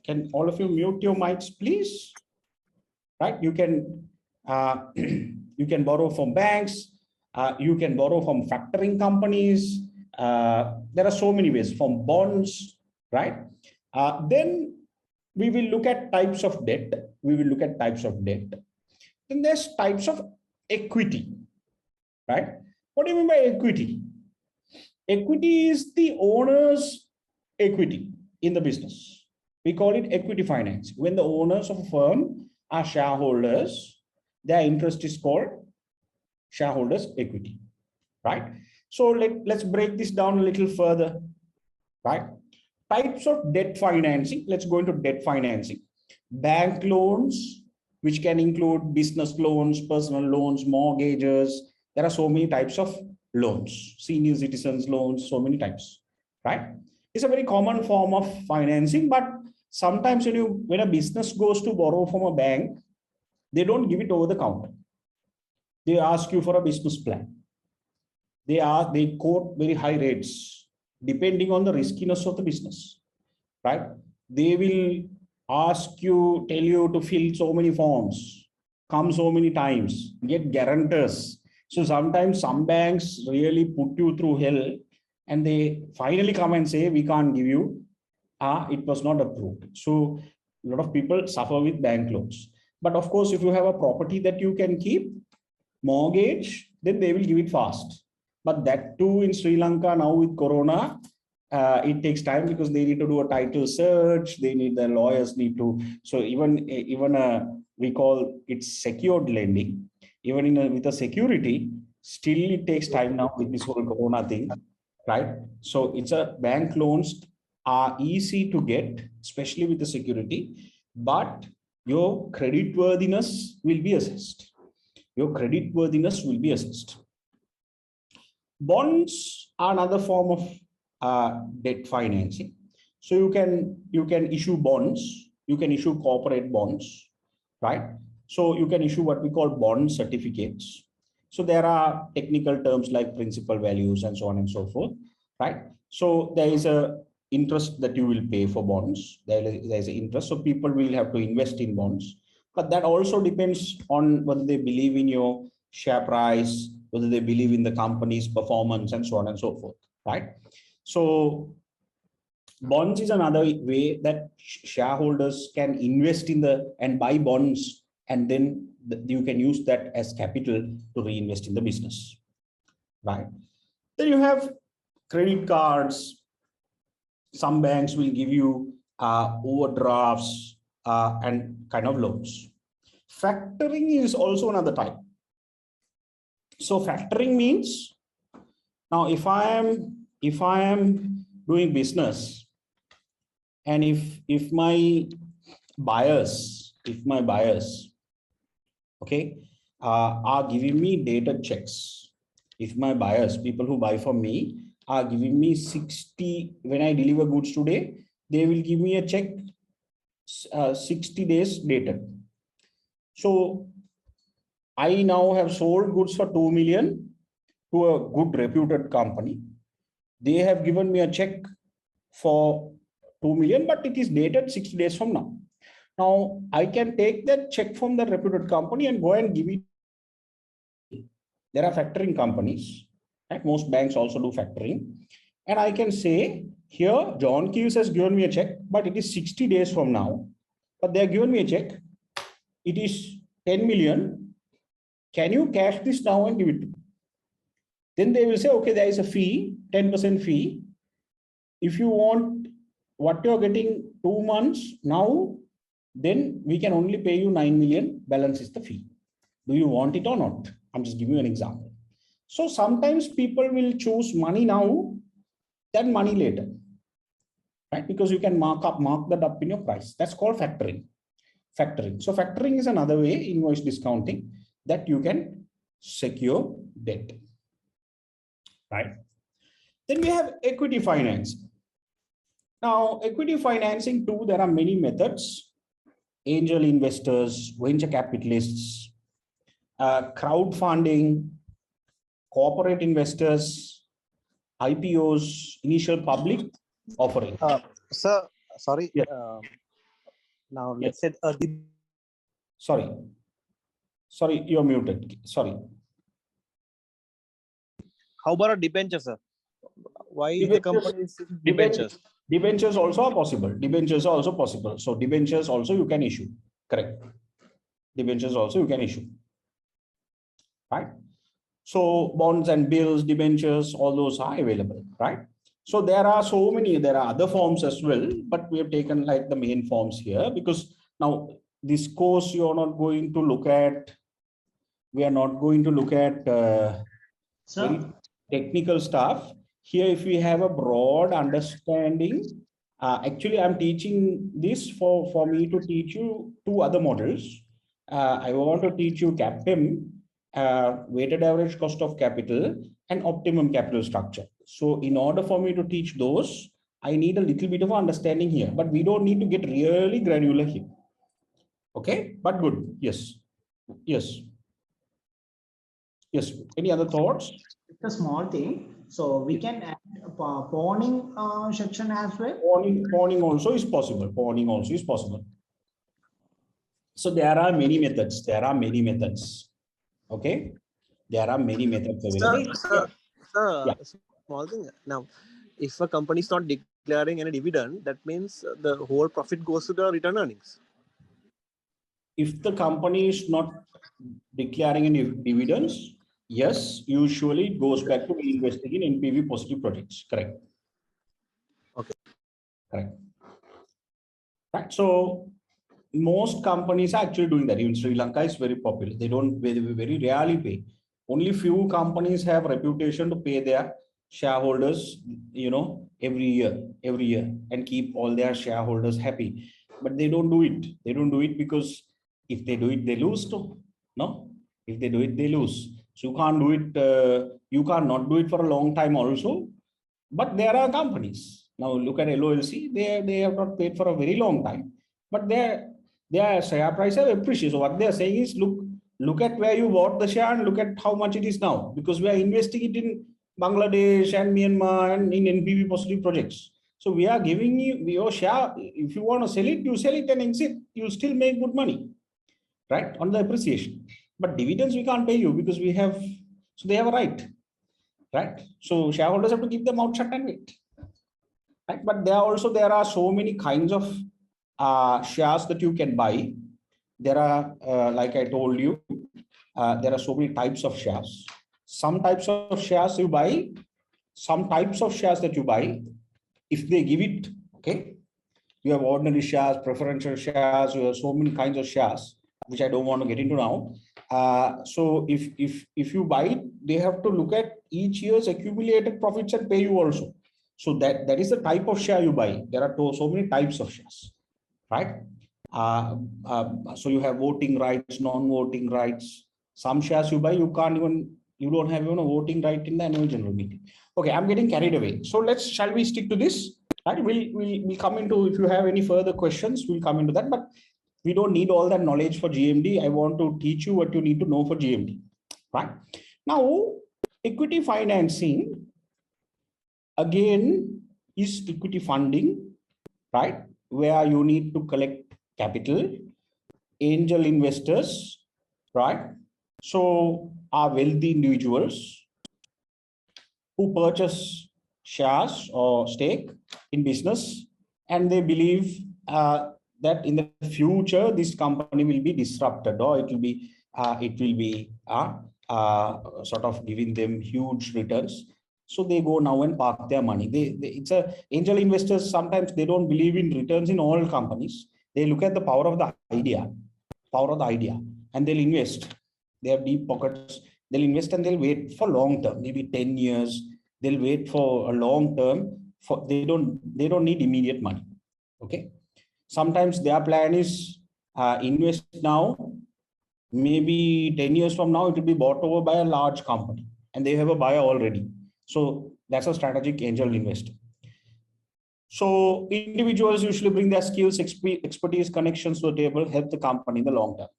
Can all of you mute your mics, please? Right? You can borrow from banks. You can borrow from factoring companies. There are so many ways, from bonds, right? Then we will look at types of debt. Then there's types of equity, right? What do you mean by equity? Equity is the owner's equity in the business. We call it equity finance. When the owners of a firm are shareholders, their interest is called shareholders' equity, right? So let's break this down a little further, right? Types of debt financing. Let's go into debt financing. Bank loans, which can include business loans, personal loans, mortgages. There are so many types of loans, senior citizens loans, so many types, right? It's a very common form of financing, but sometimes when a business goes to borrow from a bank, they don't give it over the counter. They ask you for a business plan. They quote very high rates depending on the riskiness of the business, right? They will tell you to fill so many forms, come so many times, get guarantors. So sometimes some banks really put you through hell and they finally come and say, we can't give you, it was not approved. So a lot of people suffer with bank loans. But of course, if you have a property that you can keep, mortgage, then they will give it fast. But that too in Sri Lanka now with Corona, it takes time because they need to do a title search. The lawyers need to. So even we call it secured lending. Even with a security, still it takes time now with this whole Corona thing, right? So bank loans are easy to get, especially with the security, but your creditworthiness will be assessed. Bonds are another form of debt financing. So you can issue bonds, you can issue corporate bonds, right? So you can issue what we call bond certificates. So there are technical terms like principal values and so on and so forth, right? So there is a interest that you will pay for bonds. There is an interest, so people will have to invest in bonds. But that also depends on whether they believe in your share price, whether they believe in the company's performance and so on and so forth, right? So bonds is another way that shareholders can invest and buy bonds, and then you can use that as capital to reinvest in the business, right? Then you have credit cards. Some banks will give you overdrafts and kind of loans. Factoring is also another type. So factoring means, now if I am doing business, and if my buyers, okay, are giving me dated checks, if my buyers, people who buy from me, are giving me 60, when I deliver goods today, they will give me a check 60 days dated. So I now have sold goods for 2 million to a good reputed company. They have given me a check for 2 million, but it is dated 60 days from now. Now I can take that check from the reputed company and go and give it. There are factoring companies, right? Most banks also do factoring. And I can say, here, John Keys has given me a check, but it is 60 days from now. But they have given me a check. It is 10 million. Can you cash this now and give it to me? Then they will say, okay, there is a fee, 10% fee. If you want what you're getting 2 months now, then we can only pay you 9 million. Balance is the fee. Do you want it or not? I'm just giving you an example. So sometimes people will choose money now, then money later, right? Because you can mark that up in your price. That's called factoring. So factoring is another way, invoice discounting, that you can secure debt, right? Then we have equity financing. Now, equity financing too, there are many methods. Angel investors, venture capitalists, crowdfunding, corporate investors, IPOs, initial public offering. Sir, sorry. Yeah. Now Yes. let's say Sorry, you're muted. Sorry. how about a debenture, sir? Why the company is debentures? Debentures also are possible. Debentures are also possible. So debentures also you can issue. Correct. Debentures also you can issue. Right. So bonds and bills, debentures, all those are available. Right. So there are so many, there are other forms as well, but we have taken like the main forms here because now this course you're not going to look at, we are not going to look at very technical stuff. Here, if we have a broad understanding, actually I'm teaching this for me to teach you two other models. I want to teach you CAPM, weighted average cost of capital, and optimum capital structure. So in order for me to teach those, I need a little bit of understanding here, but we don't need to get really granular here. Okay, but good. Yes. Yes. Yes. Any other thoughts? It's a small thing. So we can add a pawning section as well. Pawning also is possible. Pawning also is possible. So there are many methods. There are many methods. Okay. There are many methods available. Sir, small thing. Now, if a company is not declaring any dividend, that means the whole profit goes to the return earnings. If the company is not declaring any dividends, yes, usually it goes back to investing in NPV positive projects. Correct. Okay. Correct. Right. So most companies are actually doing that. Even Sri Lanka is very popular. They very rarely pay. Only few companies have reputation to pay their shareholders, every year and keep all their shareholders happy. But they don't do it. They don't do it because if they do it, they lose too. No, if they do it, they lose. So you can't do it. You can't not do it for a long time also. But there are companies. Now look at LOLC. They have not paid for a very long time, but their share price have appreciated. So what they are saying is, look at where you bought the share and look at how much it is now, because we are investing it in Bangladesh and Myanmar and in NPV positive projects. So we are giving you your share. If you want to sell it, you sell it and exit. You still make good money, right, on the appreciation. But dividends we can't pay you because we have. So they have a right, right? So shareholders have to keep their mouth shut and wait, right? But there are so many kinds of shares that you can buy. There are, like I told you, there are so many types of shares. Some types of shares you buy, some types of shares that you buy, if they give it, okay, you have ordinary shares, preferential shares, you have so many kinds of shares, which I don't want to get into now. So if you buy it, they have to look at each year's accumulated profits and pay you also. So that is the type of share you buy. There are so many types of shares, right? So you have voting rights, non-voting rights. Some shares you buy, you don't have even a voting right in the annual general meeting. Okay, I'm getting carried away. So shall we stick to this? Right? We'll come into, if you have any further questions, we'll come into that. But we don't need all that knowledge for GMD. I want to teach you what you need to know for GMD. Right? Now, equity financing, again, is equity funding, right? Where you need to collect capital, angel investors, right? So are wealthy individuals who purchase shares or stake in business, and they believe that in the future this company will be disrupted, or it will be sort of giving them huge returns. So they go now and park their money. It's angel investors. Sometimes they don't believe in returns in all companies. They look at the power of the idea, and they'll invest. They have deep pockets. They'll invest and they'll wait for long term, maybe 10 years. They'll wait for a long term. They don't need immediate money. Okay. Sometimes their plan is invest now. Maybe 10 years from now, it will be bought over by a large company, and they have a buyer already. So that's a strategic angel investor. So individuals usually bring their skills, expertise, connections to the table, help the company in the long term.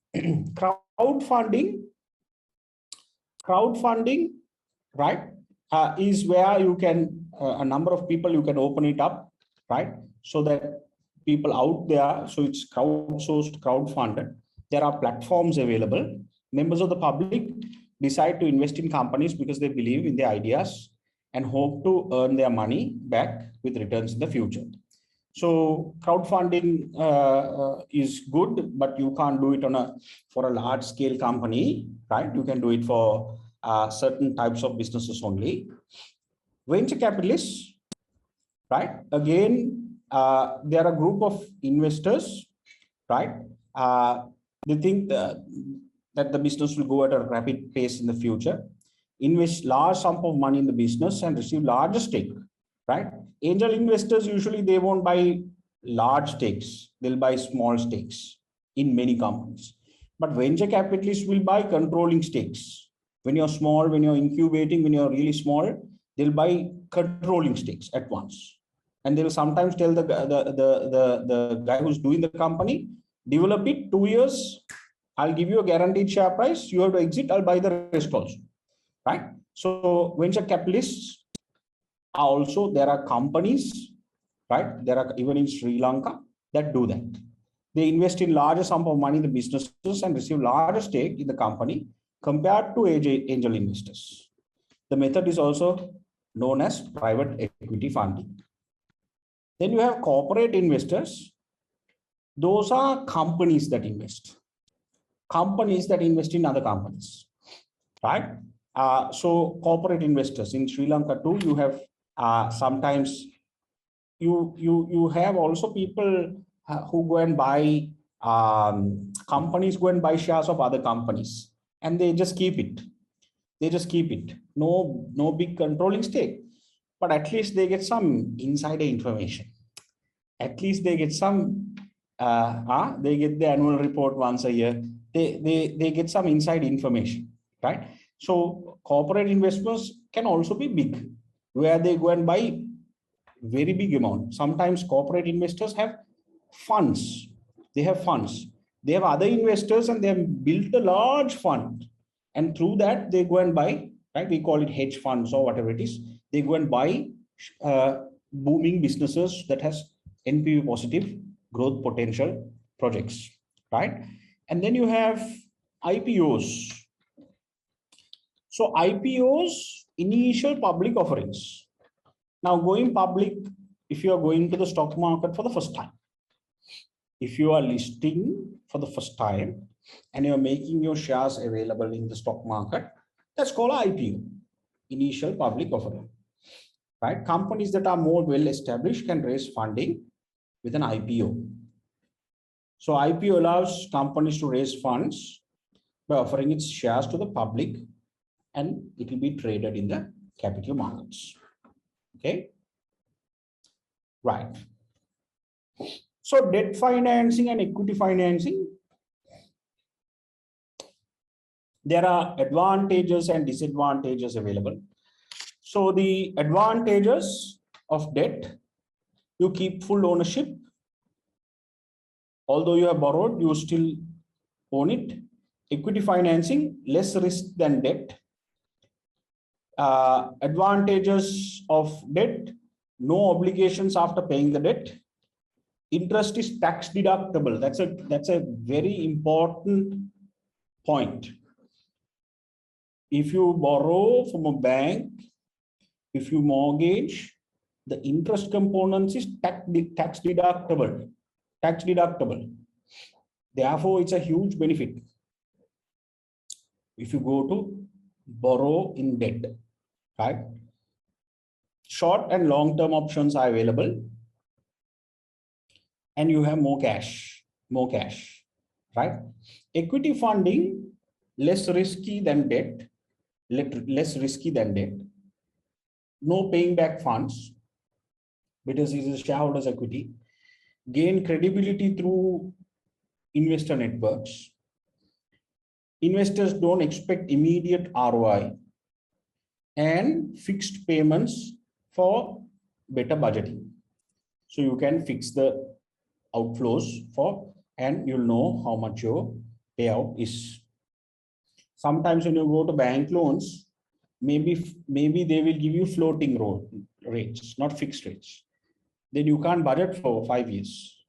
Crowdfunding, right, is where you can, a number of people, you can open it up, right, so that people out there, so it's crowdsourced, crowdfunded. There are platforms available. Members of the public decide to invest in companies because they believe in their ideas and hope to earn their money back with returns in the future. So crowdfunding is good, but you can't do it for a large scale company, right? You can do it for certain types of businesses only. Venture capitalists, right? Again, they are a group of investors, right? They think that the business will go at a rapid pace in the future, invest large sum of money in the business and receive larger stake, right? Angel investors, usually they won't buy large stakes, they'll buy small stakes in many companies. But venture capitalists will buy controlling stakes. When you're small, when you're incubating, when you're really small, they'll buy controlling stakes at once. And they'll sometimes tell the guy who's doing the company, develop it 2 years, I'll give you a guaranteed share price, you have to exit, I'll buy the rest also, right? So venture capitalists are also, there are companies, right? There are even in Sri Lanka that do that. They invest in larger sum of money in the businesses and receive larger stake in the company compared to angel investors. The method is also known as private equity funding. Then you have corporate investors. Those are companies that invest. Companies that invest in other companies, right? So corporate investors in Sri Lanka too, you have sometimes you have also people who go and buy companies go and buy shares of other companies and they just keep it. They just keep it. No big controlling stake, but at least they get some insider information. At least they get some they get the annual report once a year. They get some inside information, right? So corporate investors can also be big, where they go and buy very big amount. Sometimes corporate investors have funds. They have funds. They have other investors and they have built a large fund. And through that, they go and buy, right? We call it hedge funds or whatever it is. They go and buy booming businesses that has NPV positive growth potential projects, right? And then you have IPOs. So IPOs, initial public offerings. Now going public, if you are going to the stock market for the first time, if you are listing for the first time and you're making your shares available in the stock market, that's called IPO, initial public offering, right? Companies that are more well established can raise funding with an IPO. So IPO allows companies to raise funds by offering its shares to the public and it will be traded in the capital markets. Okay, right. So debt financing and equity financing, there are advantages and disadvantages available. So the advantages of debt, you keep full ownership. Although you have borrowed, you still own it. Equity financing, less risk than debt. Advantages of debt, no obligations after paying the debt. Interest is tax deductible. That's a very important point. If you borrow from a bank, if you mortgage, the interest components is tax deductible. Tax deductible. Therefore, it's a huge benefit if you go to borrow in debt, right? Short and long-term options are available, and you have more cash, right? Equity funding, less risky than debt, no paying back funds because it is shareholders' equity. Gain credibility through investor networks. Investors don't expect immediate ROI and fixed payments for better budgeting. So you can fix the outflows and you'll know how much your payout is. Sometimes when you go to bank loans, maybe they will give you floating rates, not fixed rates. Then you can't budget for 5 years,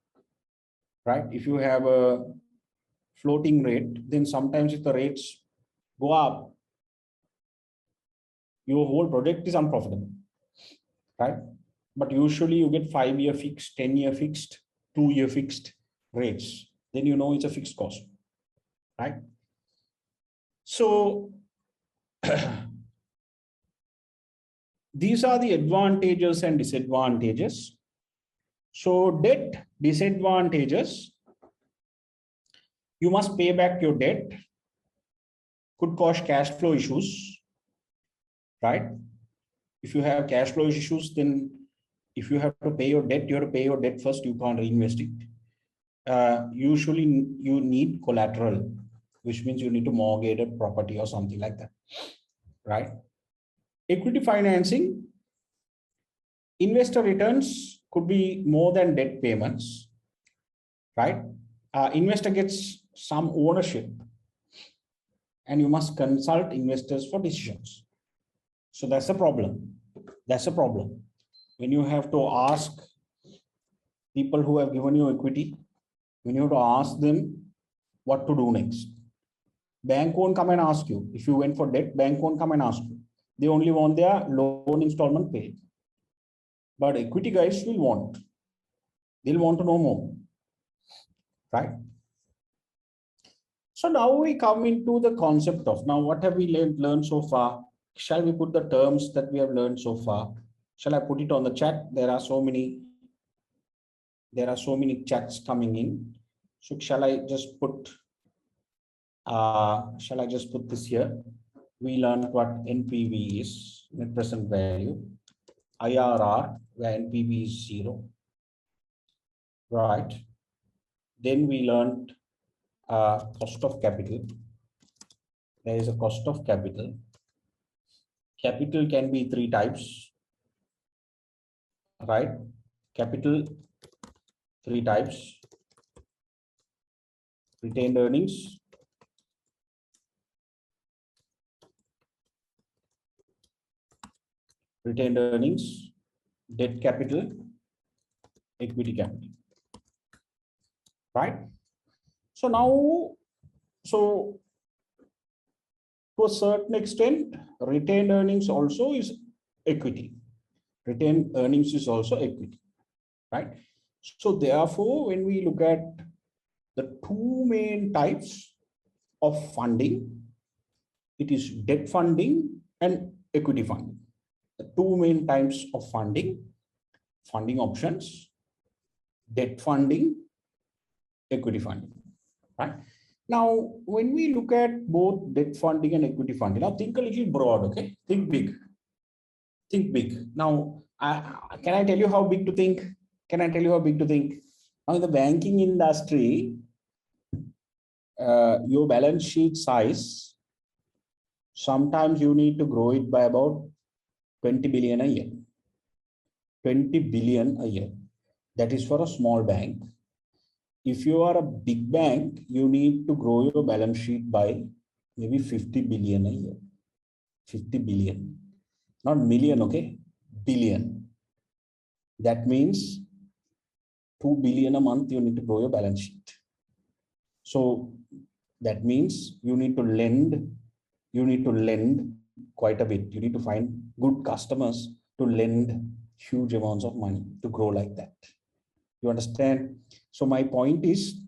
right? If you have a floating rate, then sometimes if the rates go up, your whole project is unprofitable, right? but usually you get 5-year fixed, 10-year fixed, 2-year fixed rates. Then you know it's a fixed cost, right? So these are the advantages and disadvantages. So debt disadvantages: you must pay back your debt, could cause cash flow issues, right? If you have cash flow issues, then if you have to pay your debt, you have to pay your debt first. You can't reinvest it. Usually you need collateral, which means you need to mortgage a property or something like that, right? Equity financing, investor returns could be more than debt payments, right? Investor gets some ownership, and you must consult investors for decisions. So that's a problem. That's a problem. When you have to ask people who have given you equity, when you have to ask them what to do next. Bank won't come and ask you. If you went for debt, bank won't come and ask you. They only want their loan installment paid. But equity guys will want. They'll want to know more, right? So now we come into the concept of, now what have we learned so far? Shall we put the terms that we have learned so far? Shall I put it on the chat? There are so many chats coming in. So shall I just put this here? We learned what NPV is, net present value, IRR, where NPV is 0, right? Then we learned cost of capital. There is a cost of capital. Capital can be 3 types, right? Capital 3 types: retained earnings, debt capital, equity capital, right? So now, so to a certain extent, retained earnings also is equity. Retained earnings is also equity, right? So therefore, when we look at the 2 main types of funding, it is debt funding and equity funding. The 2 main types of funding options: debt funding, equity funding, right? Now, when we look at both debt funding and equity funding, now think a little broad, okay? Think big. Think big. Now, can I tell you how big to think? Can I tell you how big to think? Now, in the banking industry, your balance sheet size, sometimes you need to grow it by about 20 billion a year. 20 billion a year. That is for a small bank. If you are a big bank, you need to grow your balance sheet by maybe 50 billion a year. 50 billion. Not million, okay? Billion. That means 2 billion a month you need to grow your balance sheet. So that means you need to lend quite a bit. You need to find good customers to lend huge amounts of money to grow like that. You understand? So my point is,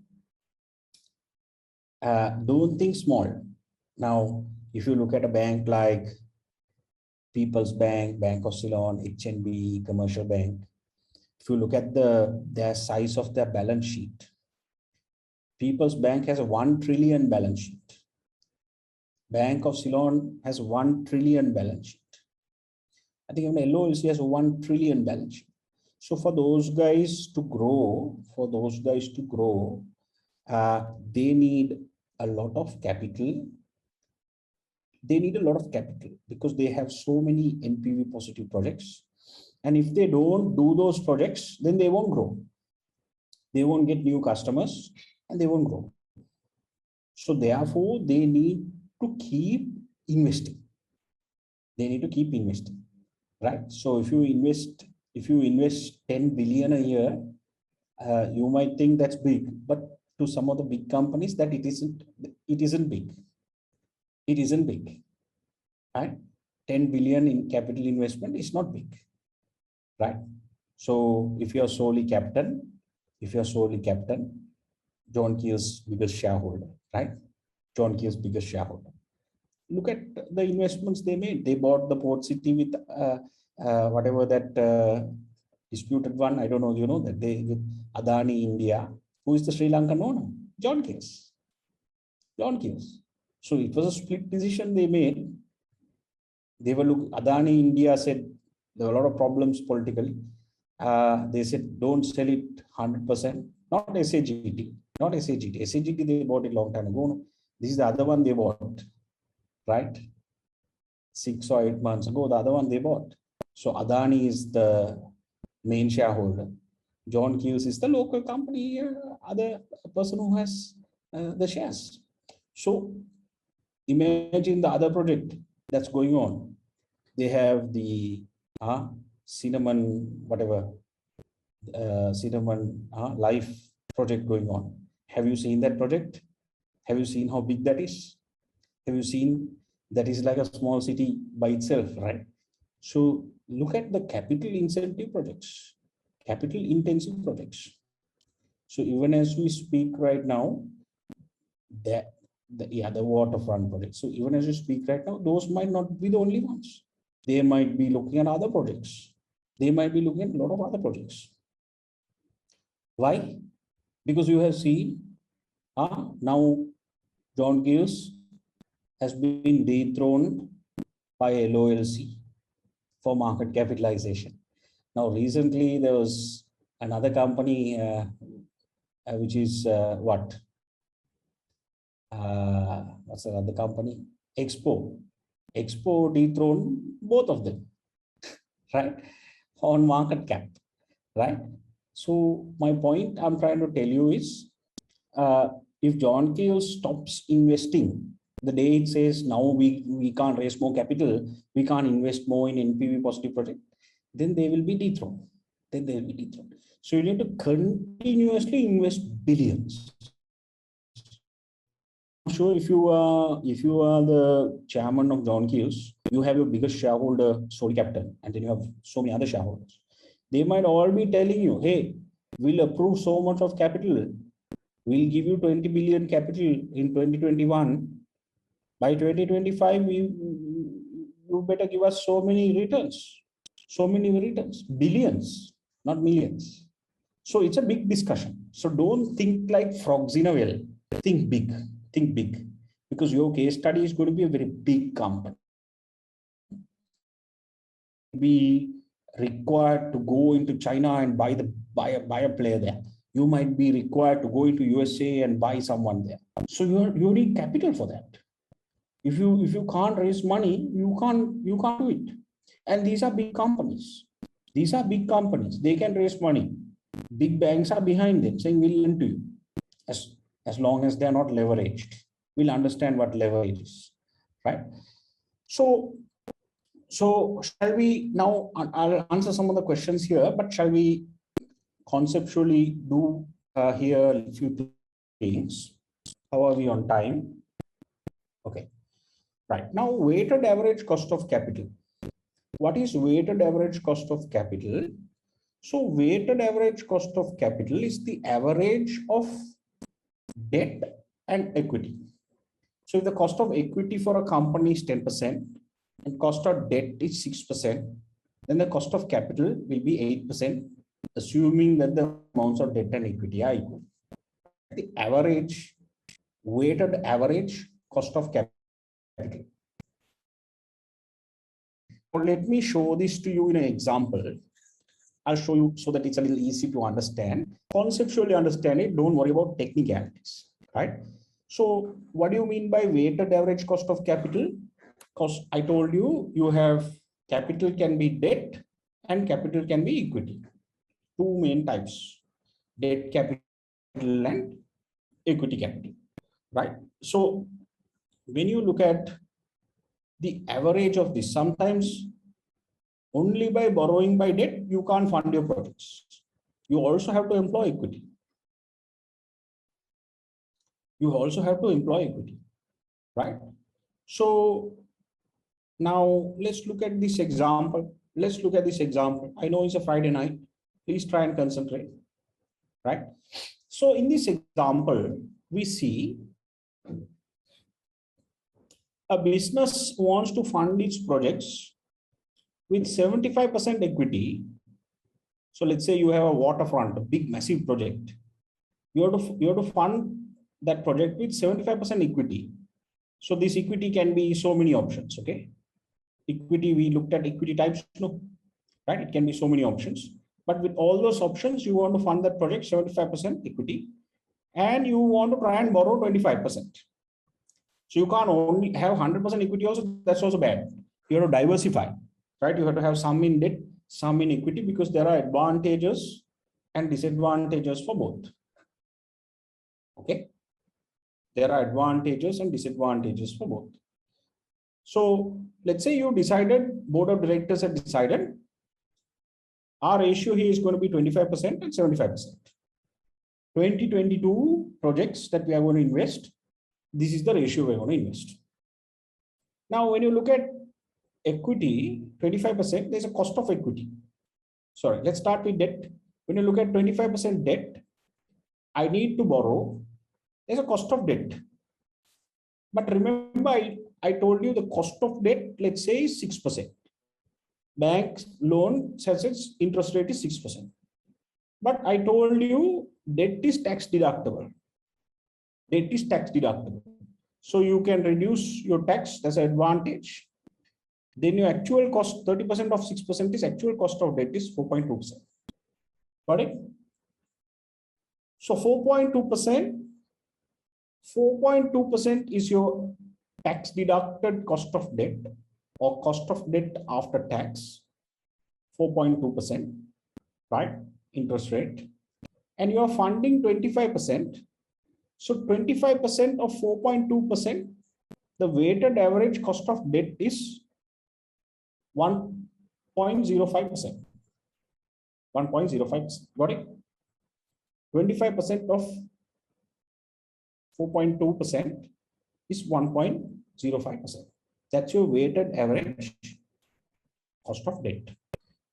don't think small. Now, if you look at a bank like People's Bank, Bank of Ceylon, HNB, Commercial Bank, if you look at their size of their balance sheet, People's Bank has a 1 trillion balance sheet. Bank of Ceylon has 1 trillion balance sheet. I think even LOLC has 1 trillion balance sheet. So for those guys to grow, they need a lot of capital. They need a lot of capital because they have so many NPV positive projects. And if they don't do those projects, then they won't grow. They won't get new customers and they won't grow. So therefore, they need to keep investing. They need to keep investing, right? So if you invest 10 billion a year, you might think that's big, but to some of the big companies that it isn't big. It isn't big, right? 10 billion in capital investment is not big, right? So if you're solely captain, John Keo's biggest shareholder, right? John Keo's biggest shareholder. Look at the investments they made. They bought the port city with whatever that disputed one. I don't know, you know, that they with Adani India. Who is the Sri Lankan owner? John Keo's. John Keo's. So it was a split decision they made. They were Adani India said there were a lot of problems politically. They said don't sell it 100%. Not SAGT, not SAGT. SAGT they bought it long time ago. This is the other one they bought, right? 6 or 8 months ago, the other one they bought. So Adani is the main shareholder. John Keo's is the local company, other person who has the shares. So imagine the other project that's going on. They have the cinnamon, whatever, cinnamon life project going on. Have you seen that project? Have you seen how big that is? Have you seen that is like a small city by itself, right? So look at the capital incentive projects, capital intensive projects. So even as we speak right now, that the waterfront project. So even as we speak right now, those might not be the only ones. They might be looking at other projects. They might be looking at a lot of other projects. Why? Because you have seen now John Keo's has been dethroned by LOLC for market capitalization. Now, recently there was another company which is what's the other company? Expo dethroned both of them, right? On market cap, right? So my point I'm trying to tell you is, if John Keo stops investing, the day it says now we can't raise more capital, we can't invest more in NPV positive project, then they will be dethroned. So you need to continuously invest billions. I'm sure if you are the chairman of John Keo's, you have your biggest shareholder, sole captain, and then you have so many other shareholders. They might all be telling you, hey, we'll approve so much of capital. We'll give you 20 billion capital in 2021. By 2025, you better give us so many returns, billions, not millions. So it's a big discussion. So don't think like frogs in a well. Think big, because your case study is going to be a very big company. Be required to go into China and buy a player there. You might be required to go into USA and buy someone there. So you need capital for that. If you can't raise money, you can't do it. And these are big companies. They can raise money. Big banks are behind them saying we'll lend to you as long as they're not leveraged. We'll understand what leverage is, right? So shall we now, I'll answer some of the questions here, but shall we conceptually do here a few things? How are we on time? Okay. Right. Now, weighted average cost of capital. What is weighted average cost of capital? So weighted average cost of capital is the average of debt and equity. So if the cost of equity for a company is 10% and cost of debt is 6%, then the cost of capital will be 8%, assuming that the amounts of debt and equity are equal. The average, weighted average cost of capital. Now let me show this to you in an example. I'll show you so that it's a little easy to understand. Conceptually understand it, don't worry about technicalities, right? So what do you mean by weighted average cost of capital? Because I told you, you have capital can be debt and capital can be equity. Two main types, debt capital and equity capital, right? So when you look at the average of this, sometimes only by borrowing by debt, you can't fund your projects. You also have to employ equity. Right? So now let's look at this example. I know it's a Friday night. Please try and concentrate, right? So in this example, we see a business wants to fund its projects with 75% equity. So let's say you have a waterfront, a big massive project. You have to fund that project with 75% equity. So this equity can be so many options, okay? Equity, we looked at equity types, no, right? It can be so many options. But with all those options, you want to fund that project 75% equity, and you want to try and borrow 25%. So you can't only have 100% equity also, that's also bad. You have to diversify, right? You have to have some in debt, some in equity, because there are advantages and disadvantages for both. Okay. There are advantages and disadvantages for both. So let's say you decided, board of directors have decided, our ratio here is going to be 25% and 75%. 2022 projects that we are going to invest, this is the ratio we're going to invest. Now, when you look at equity, 25%, there's a cost of equity. Sorry, let's start with debt. When you look at 25% debt, I need to borrow, there's a cost of debt. But remember, I told you the cost of debt, let's say, is 6%. Bank loan says its interest rate is 6%. But I told you debt is tax deductible. Debt is tax deductible. So you can reduce your tax, that's an advantage. Then your actual cost, 30% of 6% is actual cost of debt is 4.2%. Got it? So 4.2% is your tax deducted cost of debt, or cost of debt after tax, 4.2%, right? Interest rate. And you are funding 25%. So 25% of 4.2%, the weighted average cost of debt is 1.05%. 1.05%. Got it? 25% of 4.2% is 1.05%. That's your weighted average cost of debt.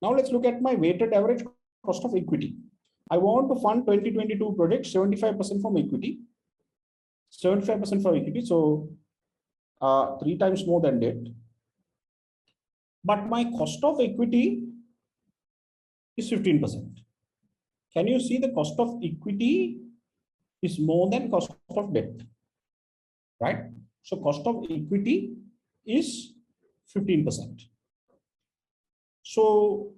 Now let's look at my weighted average cost of equity. I want to fund 2022 projects, 75% from equity. 75% for equity, so 3 times more than debt. But my cost of equity is 15%. Can you see the cost of equity is more than cost of debt, right? So cost of equity is 15%. So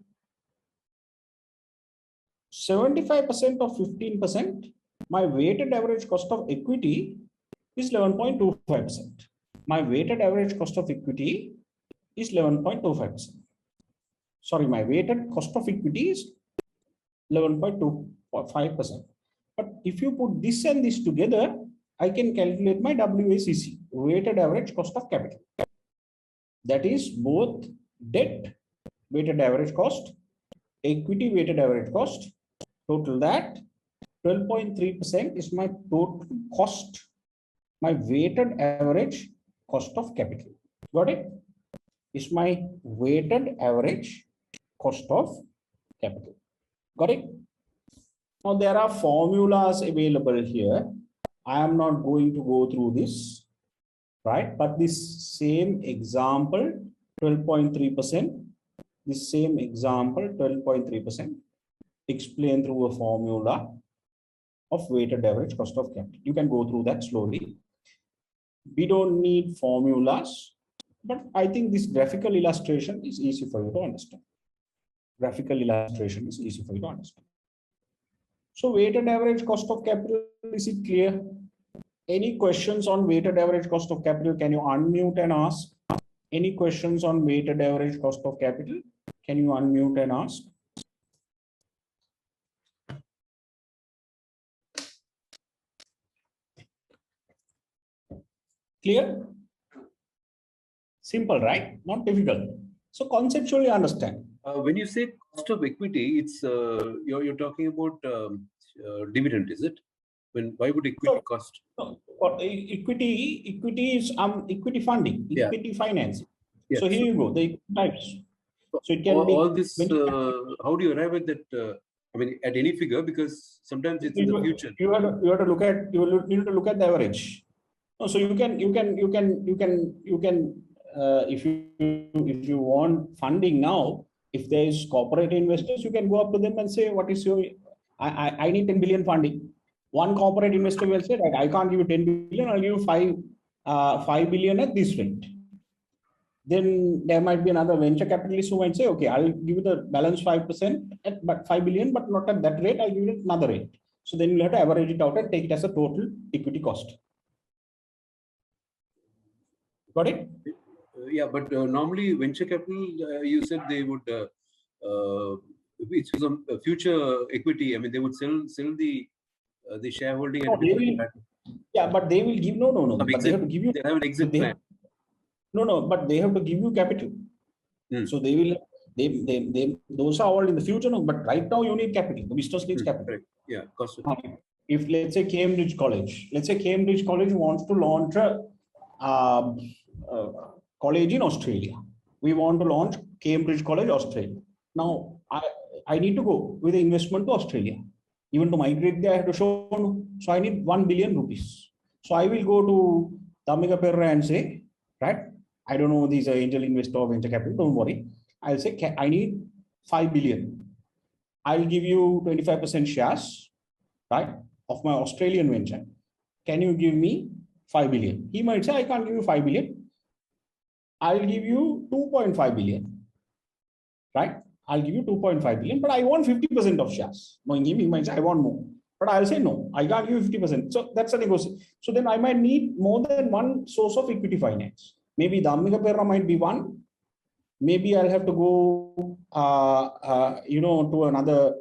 75% of 15%, my weighted average cost of equity is 11.25%. My weighted average cost of equity is 11.25%. Sorry, my weighted cost of equity is 11.25%. But if you put this and this together, I can calculate my WACC, weighted average cost of capital. That is both debt weighted average cost, equity weighted average cost. Total that 12.3% is my total cost, my weighted average cost of capital. Got it? Is my weighted average cost of capital. Got it? Now there are formulas available here. I am not going to go through this, right? But this same example, 12.3%, this same example, 12.3%, explained through a formula of weighted average cost of capital. You can go through that slowly. We don't need formulas, but I think this graphical illustration is easy for you to understand. Graphical illustration is easy for you to understand. So weighted average cost of capital, is it clear? Any questions on weighted average cost of capital? Can you unmute and ask? Any questions on weighted average cost of capital? Can you unmute and ask? Clear? Simple, right? Not difficult. So conceptually understand. When you say cost of equity, it's you're talking about dividend, is it? Why would equity cost? No, equity is equity funding, equity financing. Yes. So here you go, the types. So it can all be this. How do you arrive at that I mean, at any figure, because sometimes it's in the future. You have to look at, need to look at the average. No, so you can if you want funding now, if there is corporate investors, you can go up to them and say, what is your, I need 10 billion funding. One corporate investor will say, right, I can't give you 10 billion, I'll give you 5 billion at this rate. Then there might be another venture capitalist who might say, okay, I'll give you the balance 5% at but 5 billion, but not at that rate, I'll give you another rate. So then you'll have to average it out and take it as a total equity cost. Got it? Yeah, but normally venture capital, you said they would, it's some future equity. I mean, they would sell the shareholding. No, yeah, but they will give, no. But they have to give you. They have an exit plan. No, but they have to give you capital. So they will, those are all in the future, no, but right now you need capital. The business needs capital. Right. Yeah, cost. If let's say Cambridge College wants to launch a college in Australia. We want to launch Cambridge College, Australia. Now I need to go with the investment to Australia. Even to migrate there, I have to show. So I need 1 billion rupees. So I will go to Dhammika Perera and say, right? I don't know, these are angel investor or venture capital. Don't worry. I'll say, I need 5 billion. I'll give you 25% shares, right, of my Australian venture. Can you give me 5 billion? He might say, I can't give you 5 billion. I'll give you 2.5 billion, right? I'll give you 2.5 billion, but I want 50% of shares. Knowing him, he might say, I want more. But I'll say, no, I can't give you 50%. So that's a negotiation. So then I might need more than one source of equity finance. Maybe Dhammika Perera might be one. Maybe I'll have to go, to another,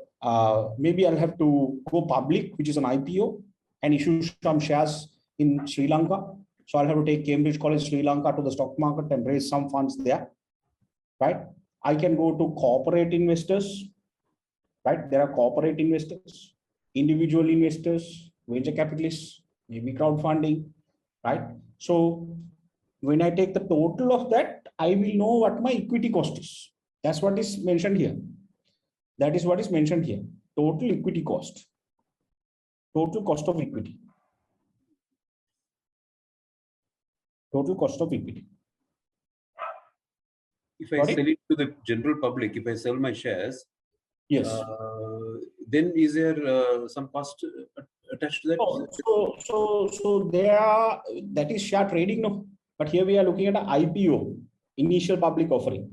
maybe I'll have to go public, which is an IPO, and issue some shares in Sri Lanka. So I'll have to take Cambridge College, Sri Lanka to the stock market and raise some funds there, right? I can go to corporate investors, right? There are corporate investors, individual investors, venture capitalists, maybe crowdfunding, right? So when I take the total of that, I will know what my equity cost is. That's what is mentioned here. That is what is mentioned here. Total equity cost. Total cost of equity. Total cost of equity. If I sell it to the general public, if I sell my shares, yes, then is there some cost attached to that? So there, that is share trading, no. But here we are looking at an IPO, initial public offering.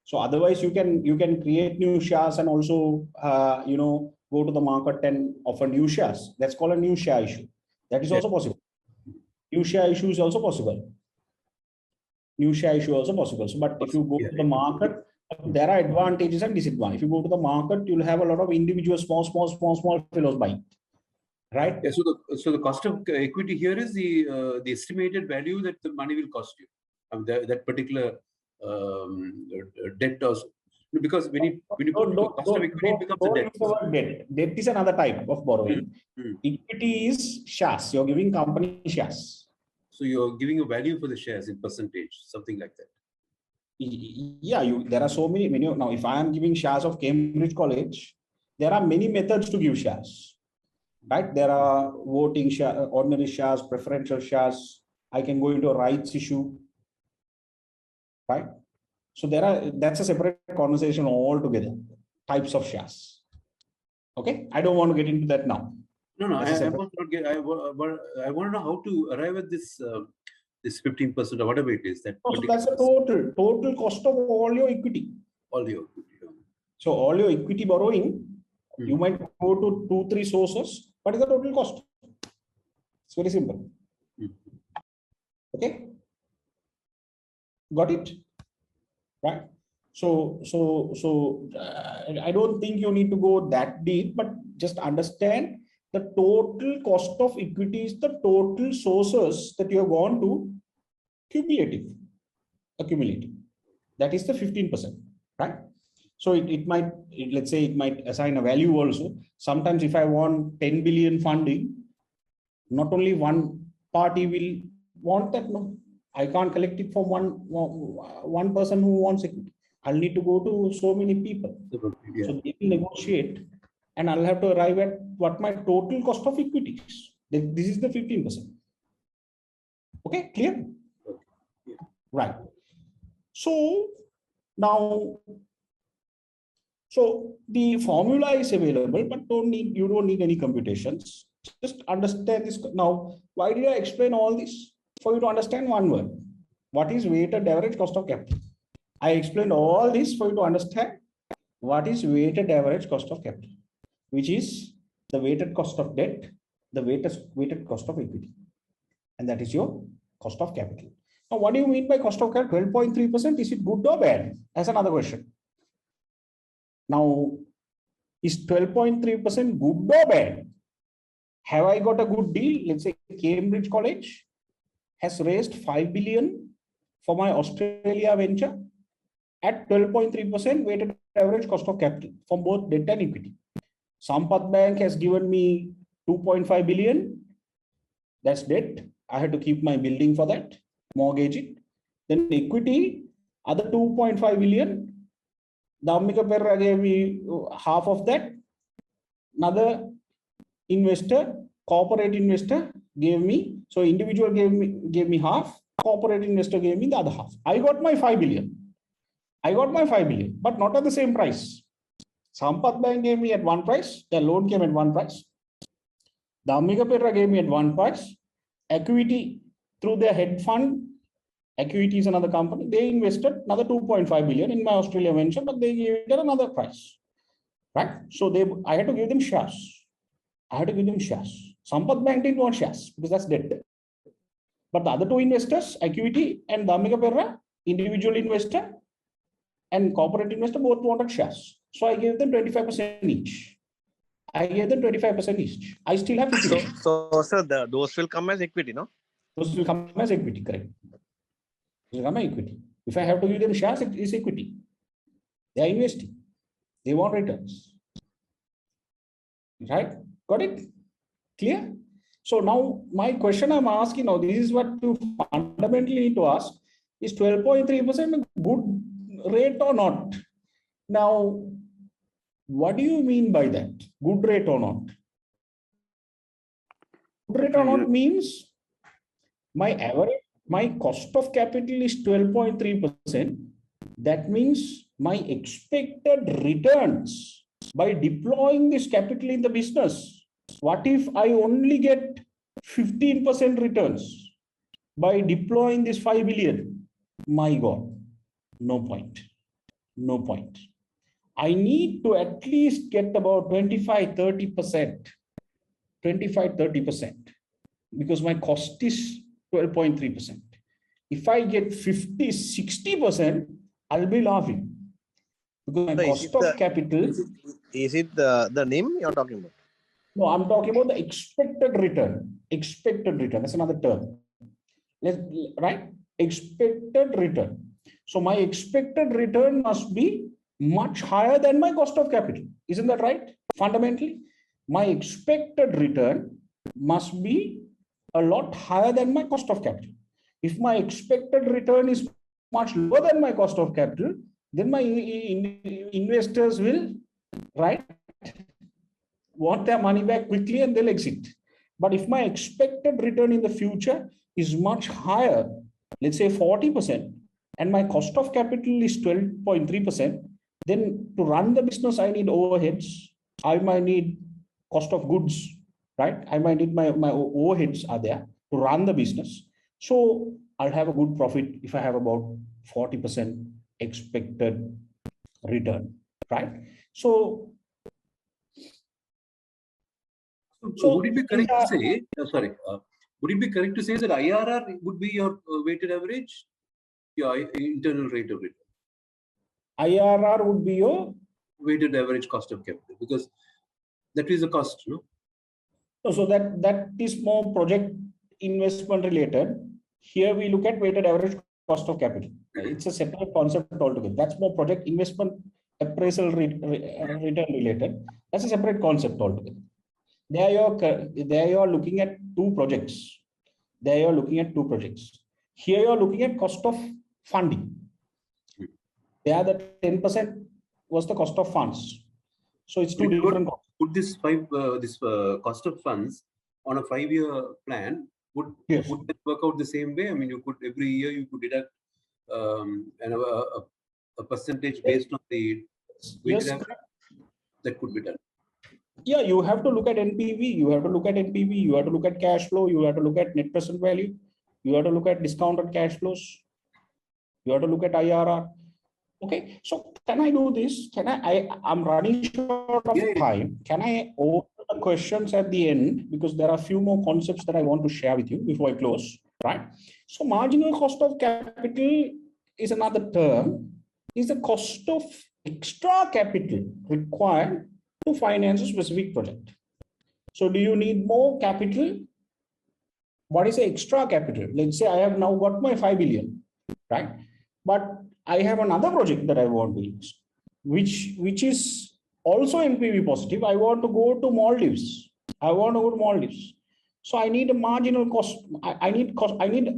So otherwise, you can create new shares and also go to the market and offer new shares. That's called a new share issue. That is also possible. New share issue is also possible. New share issue also possible. So, but if you go to the market, there are advantages and disadvantages. If you go to the market, you'll have a lot of individual small fellows buying. Right. Yeah, so the cost of equity here is the estimated value that the money will cost you. I mean, that particular debt also, because when you put the cost of equity, it becomes a debt. Debt is another type of borrowing. Equity is shares. You're giving company shares. So you're giving a value for the shares in percentage, something like that. Yeah, there are so many. Now, if I am giving shares of Cambridge College, there are many methods to give shares. Right? There are voting shares, ordinary shares, preferential shares. I can go into a rights issue. Right? So that's a separate conversation altogether. Types of shares. Okay? I don't want to get into that now. No, I want to know how to arrive at this 15% or whatever it is. So that's the total cost of all your equity. All your equity. So all your equity borrowing, you might go to 2-3 sources. What is the total cost? It's very simple. Okay. Got it? Right. So I don't think you need to go that deep, but just understand the total cost of equity is the total sources that you have gone to accumulative. That is the 15%, right? So it might, let's say it might assign a value also. Sometimes if I want 10 billion funding, not only one party will want that. No, I can't collect it from one person who wants equity. I'll need to go to so many people. Yeah. So they will negotiate and I'll have to arrive at what my total cost of equity is. Then this is the 15%. Okay, clear? Right. So now, so the formula is available, but you don't need any computations. Just understand this. Now, why did I explain all this? For you to understand one word. What is weighted average cost of capital? I explained all this for you to understand what is weighted average cost of capital, which is the weighted cost of debt, the weighted cost of equity. And that is your cost of capital. Now, what do you mean by cost of capital? 12.3%, is it good or bad? That's another question. Now, is 12.3% good or bad? Have I got a good deal? Let's say Cambridge College has raised 5 billion for my Australia venture at 12.3% weighted average cost of capital for both debt and equity. Sampath Bank has given me 2.5 billion. That's debt. I had to keep my building for that, mortgage it. Then equity, other 2.5 billion. Dhammika Perra gave me half of that. Another investor, corporate investor gave me, so individual gave me half, corporate investor gave me the other half. I got my 5 billion. I got my 5 billion, but not at the same price. Sampath Bank gave me at one price, the loan came at one price. Dhammika Perra gave me at one price. Equity through their head fund, Equity is another company, they invested another 2.5 billion in my Australia venture, but they gave it at another price. Right? So I had to give them shares. I had to give them shares. Sampath Bank didn't want shares because that's debt. But the other two investors, Equity and Dhammika Perra, individual investor and corporate investor, both wanted shares. So I gave them 25% each. I gave them 25% each. I still have 50%. So sir, those will come as equity, no? Those will come as equity, correct? Those will come as equity. If I have to give them shares, it is equity. They are investing. They want returns. Right? Got it? Clear? So now my question I'm asking now, this is what you fundamentally need to ask, is 12.3% a good rate or not? Now, what do you mean by that? Good rate or not? Good rate or not means my average, my cost of capital is 12.3%. That means my expected returns by deploying this capital in the business. What if I only get 15% returns by deploying this 5 billion? My God, no point. No point. I need to at least get about 25-30%. 25-30%. Because my cost is 12.3%. If I get 50-60%, I'll be laughing. Because my cost of capital. Is it the NIM you're talking about? No, I'm talking about the expected return. Expected return. That's another term. Right? Expected return. So my expected return must be much higher than my cost of capital. Isn't that right? Fundamentally, my expected return must be a lot higher than my cost of capital. If my expected return is much lower than my cost of capital, then my investors will, right, want their money back quickly and they'll exit. But if my expected return in the future is much higher, let's say 40%, and my cost of capital is 12.3%, then to run the business, I need overheads. I might need cost of goods, right? I might need my overheads are there to run the business. So I'll have a good profit if I have about 40% expected return, right? So would it be correct to say, would it be correct to say that IRR would be your weighted average? Your internal rate of return. IRR would be your weighted average cost of capital, because that is the cost, no? So that is more project investment related. Here we look at weighted average cost of capital. It's a separate concept altogether. That's more project investment appraisal return related. That's a separate concept altogether. There you are looking at two projects. There you are looking at two projects. Here you are looking at cost of funding. There the 10% was the cost of funds. So it's two different costs. put this cost of funds on a 5-year plan, would that work out the same way? I mean, you could every year you could deduct a percentage based on the weighted average. That could be done. Yeah, you have to look at NPV, you have to look at NPV, you have to look at cash flow, you have to look at net present value, you have to look at discounted cash flows, you have to look at IRR. Okay, so can I do this? Can I'm running short of time. Can I open the questions at the end? Because there are a few more concepts that I want to share with you before I close, right? So marginal cost of capital is another term, is the cost of extra capital required to finance a specific project. So do you need more capital? What is the extra capital? Let's say I have now got my 5 billion, right? But I have another project that I want to use, which is also NPV positive. I want to go to Maldives. So I need a marginal cost. I need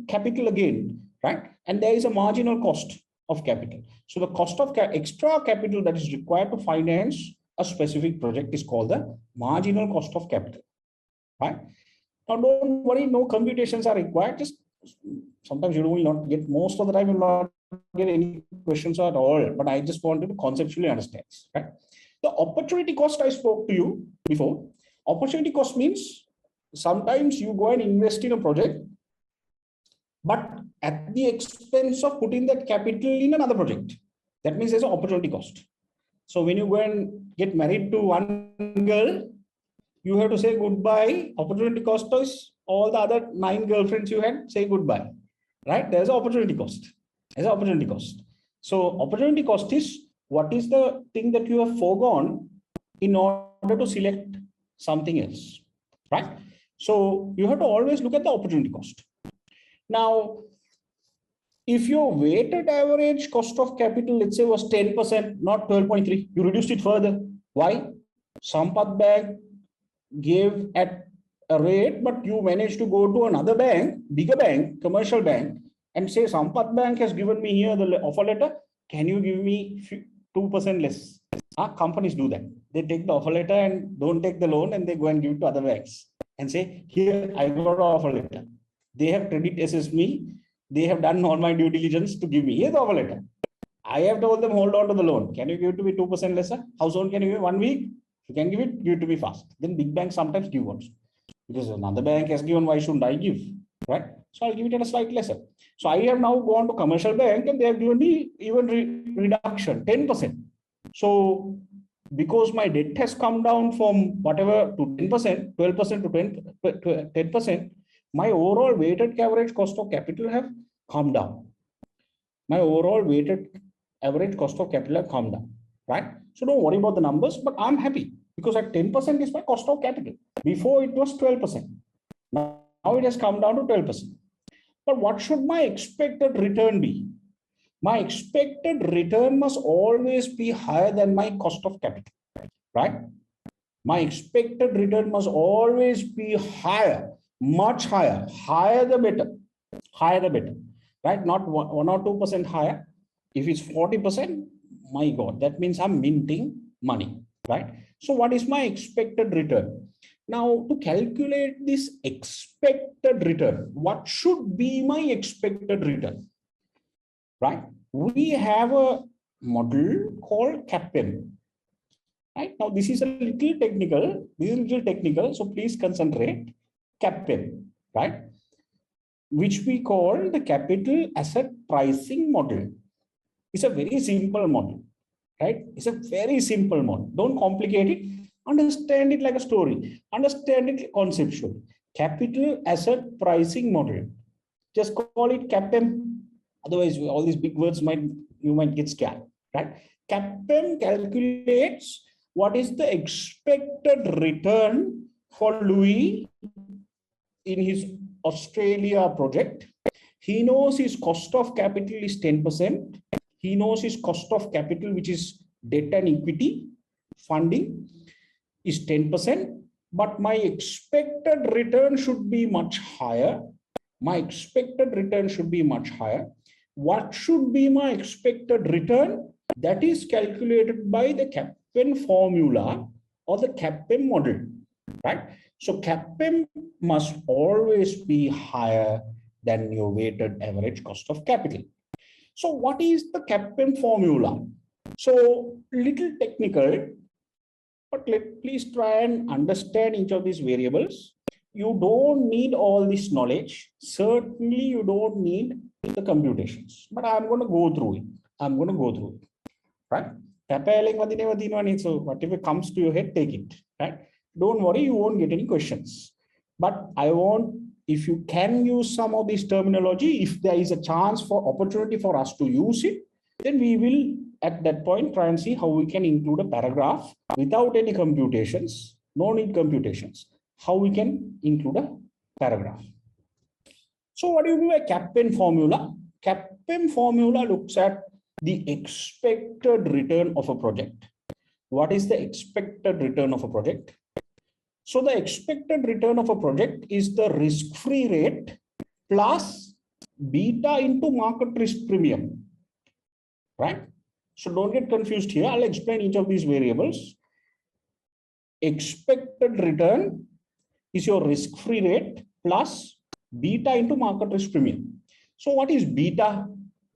capital again, right? And there is a marginal cost of capital. So the cost of extra capital that is required to finance a specific project is called the marginal cost of capital, right? Now don't worry, no computations are required. Just sometimes you will not get, most of the time you will not get any questions at all, but I just wanted to conceptually understand, right? The opportunity cost I spoke to you before. Opportunity cost means sometimes you go and invest in a project, but at the expense of putting that capital in another project. That means there's an opportunity cost. So when you go and get married to one girl, you have to say goodbye. Opportunity cost is all the other 9 girlfriends you had, say goodbye, right? There's an opportunity cost. There's an opportunity cost. So opportunity cost is what is the thing that you have foregone in order to select something else, right? So you have to always look at the opportunity cost. Now, if your weighted average cost of capital, let's say, was 10%, not 12.3, you reduced it further. Why? Sampath Bank gave at a rate, but you managed to go to another bank, bigger bank, commercial bank, and say, Sampath Bank has given me here the offer letter. Can you give me 2% less? Companies do that. They take the offer letter and don't take the loan, and they go and give it to other banks and say, here, I got an offer letter. They have credit assessed me. They have done all my due diligence to give me. Here's the offer letter. I have told them, hold on to the loan. Can you give it to me 2% lesser? How soon can you give it? 1 week? If you can give it, give it to me fast. Then big banks sometimes give also. Because another bank has given, why shouldn't I give? Right? So I'll give it at a slight lesser. So I have now gone to commercial bank and they have given me even reduction, 10%. So because my debt has come down from whatever to 10%, 12% to 10%, my overall weighted average cost of capital have come down. My overall weighted average cost of capital have come down, right? So don't worry about the numbers, but I'm happy because at 10% is my cost of capital. Before it was 12%. Now it has come down to 12%. But what should my expected return be? My expected return must always be higher than my cost of capital, right? My expected return must always be higher, much higher, higher the better, right? Not 1 or 2% higher. If it's 40%, my God, that means I'm minting money, right? So what is my expected return? Now to calculate this expected return, what should be my expected return, right? We have a model called CIM, right? Now this is a little technical, so please concentrate. CIM, right? Which we call the capital asset pricing model. It's a very simple model, right? It's a very simple model. Don't complicate it. Understand it like a story. Understand it conceptually. Capital asset pricing model. Just call it CIM. Otherwise, all these big words you might get scared, right? CIM calculates what is the expected return for Lewie in his Australia project. He knows his cost of capital is 10%. He knows his cost of capital, which is debt and equity funding, is 10%. But my expected return should be much higher. My expected return should be much higher. What should be my expected return? That is calculated by the CIM formula, or the CAPM model, right? So CAPM must always be higher than your weighted average cost of capital. So what is the CAPM formula? So little technical, but please try and understand each of these variables. You don't need all this knowledge. Certainly you don't need the computations, but I'm going to go through it. I'm going to go through it, right? So whatever comes to your head, take it, right? Don't worry, you won't get any questions. But I want, if you can use some of this terminology, if there is a chance for opportunity for us to use it, then we will at that point try and see how we can include a paragraph without any computations, no need computations, how we can include a paragraph. So what do you mean by CAPM formula? CAPM formula looks at the expected return of a project. What is the expected return of a project? So the expected return of a project is the risk-free rate plus beta into market risk premium, right? So don't get confused here. I'll explain each of these variables. Expected return is your risk-free rate plus beta into market risk premium. So what is beta?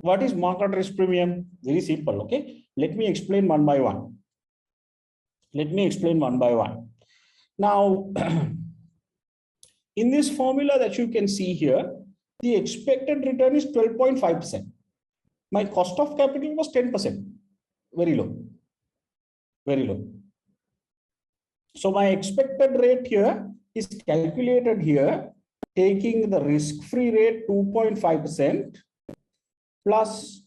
What is market risk premium? Very simple, okay? Let me explain one by one. Let me explain one by one. Now, in this formula that you can see here, the expected return is 12.5%. My cost of capital was 10%. Very low. Very low. So my expected rate here is calculated here, taking the risk-free rate 2.5% plus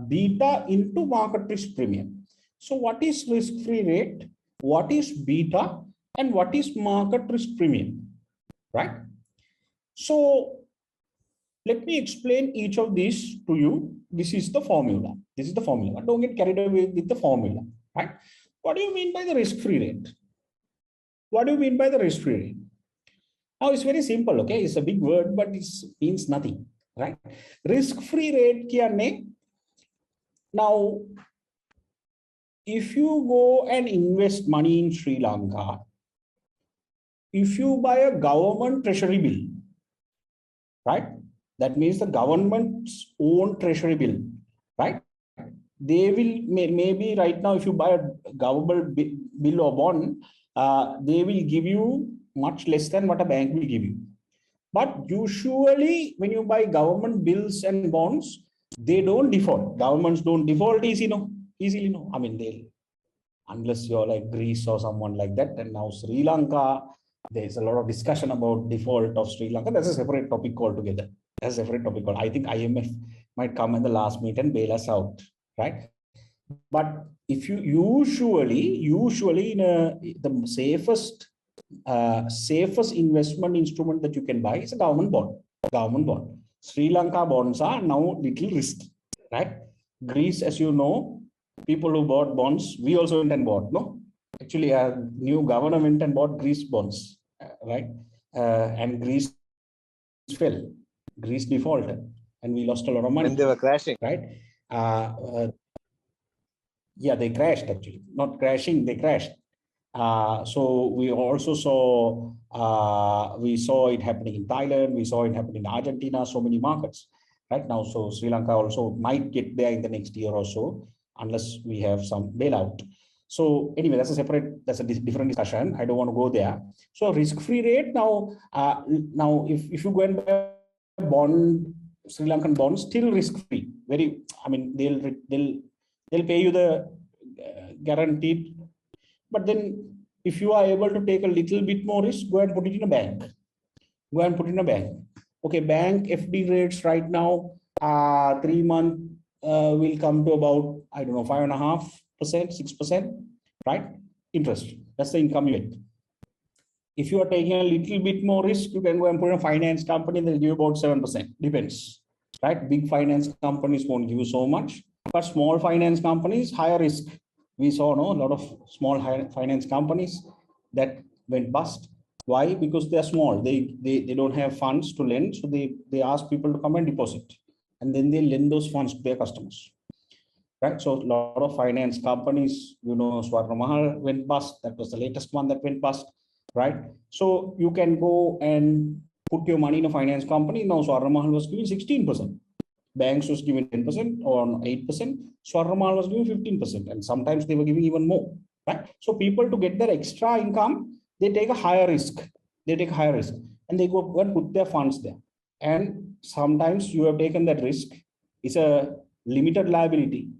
beta into market risk premium. So what is risk-free rate? What is beta? And what is market risk premium? Right? So let me explain each of these to you. This is the formula. This is the formula. Don't get carried away with the formula. Right? What do you mean by the risk-free rate? What do you mean by the risk-free rate? Now it's very simple, okay? It's a big word, but it means nothing, right? Risk-free rate kya. Now, if you go and invest money in Sri Lanka, if you buy a government treasury bill, right? That means the government's own treasury bill, right? They will, maybe right now, if you buy a government bill or bond, they will give you much less than what a bank will give you. But usually when you buy government bills and bonds, they don't default. Governments don't default easily, no. I mean, they'll, unless you're like Greece or someone like that. And now Sri Lanka, there's a lot of discussion about default of Sri Lanka. That's a separate topic altogether. That's a separate topic. I think IMF might come in the last minute and bail us out, right? But if you usually the safest investment instrument that you can buy is a government bond. Sri Lanka bonds are now little risky, right? Greece, as you know, people who bought bonds, we also went and bought, no? Actually, a new governor went and bought Greece bonds, right? And Greece fell. Greece defaulted, and we lost a lot of money. When they were crashing, right? Yeah, they crashed actually. Not crashing, they crashed. So we also saw it happening in Thailand. We saw it happening in Argentina. So many markets right now. So Sri Lanka also might get there in the next year or so, unless we have some bailout. So anyway, that's a different discussion. I don't want to go there. So risk-free rate now. Now, if you go and buy a bond, Sri Lankan bonds, still risk-free. I mean, they'll pay you the guaranteed. But then if you are able to take a little bit more risk, go and put it in a bank. Go and put it in a bank. Okay, bank FD rates right now, 3 month will come to about, I don't know, 5.5%, 6%, right? Interest. That's the income you get. If you are taking a little bit more risk, you can go and put in a finance company, they'll give you about 7%. Depends, right? Big finance companies won't give you so much, but small finance companies, higher risk. We saw a lot of small finance companies that went bust. Why? Because they're small. They don't have funds to lend. So they ask people to come and deposit. And then they lend those funds to their customers. right? So a lot of finance companies, Swarna Mahal went bust. That was the latest one that went bust, right? So you can go and put your money in a finance company. Now Swarna Mahal was giving 16%. Banks was giving 10% or 8%. Swarna Mahal was giving 15%. And sometimes they were giving even more, right? So people, to get their extra income, they take a higher risk. They take a higher risk and they go and put their funds there. And sometimes you have taken that risk. It's a limited liability.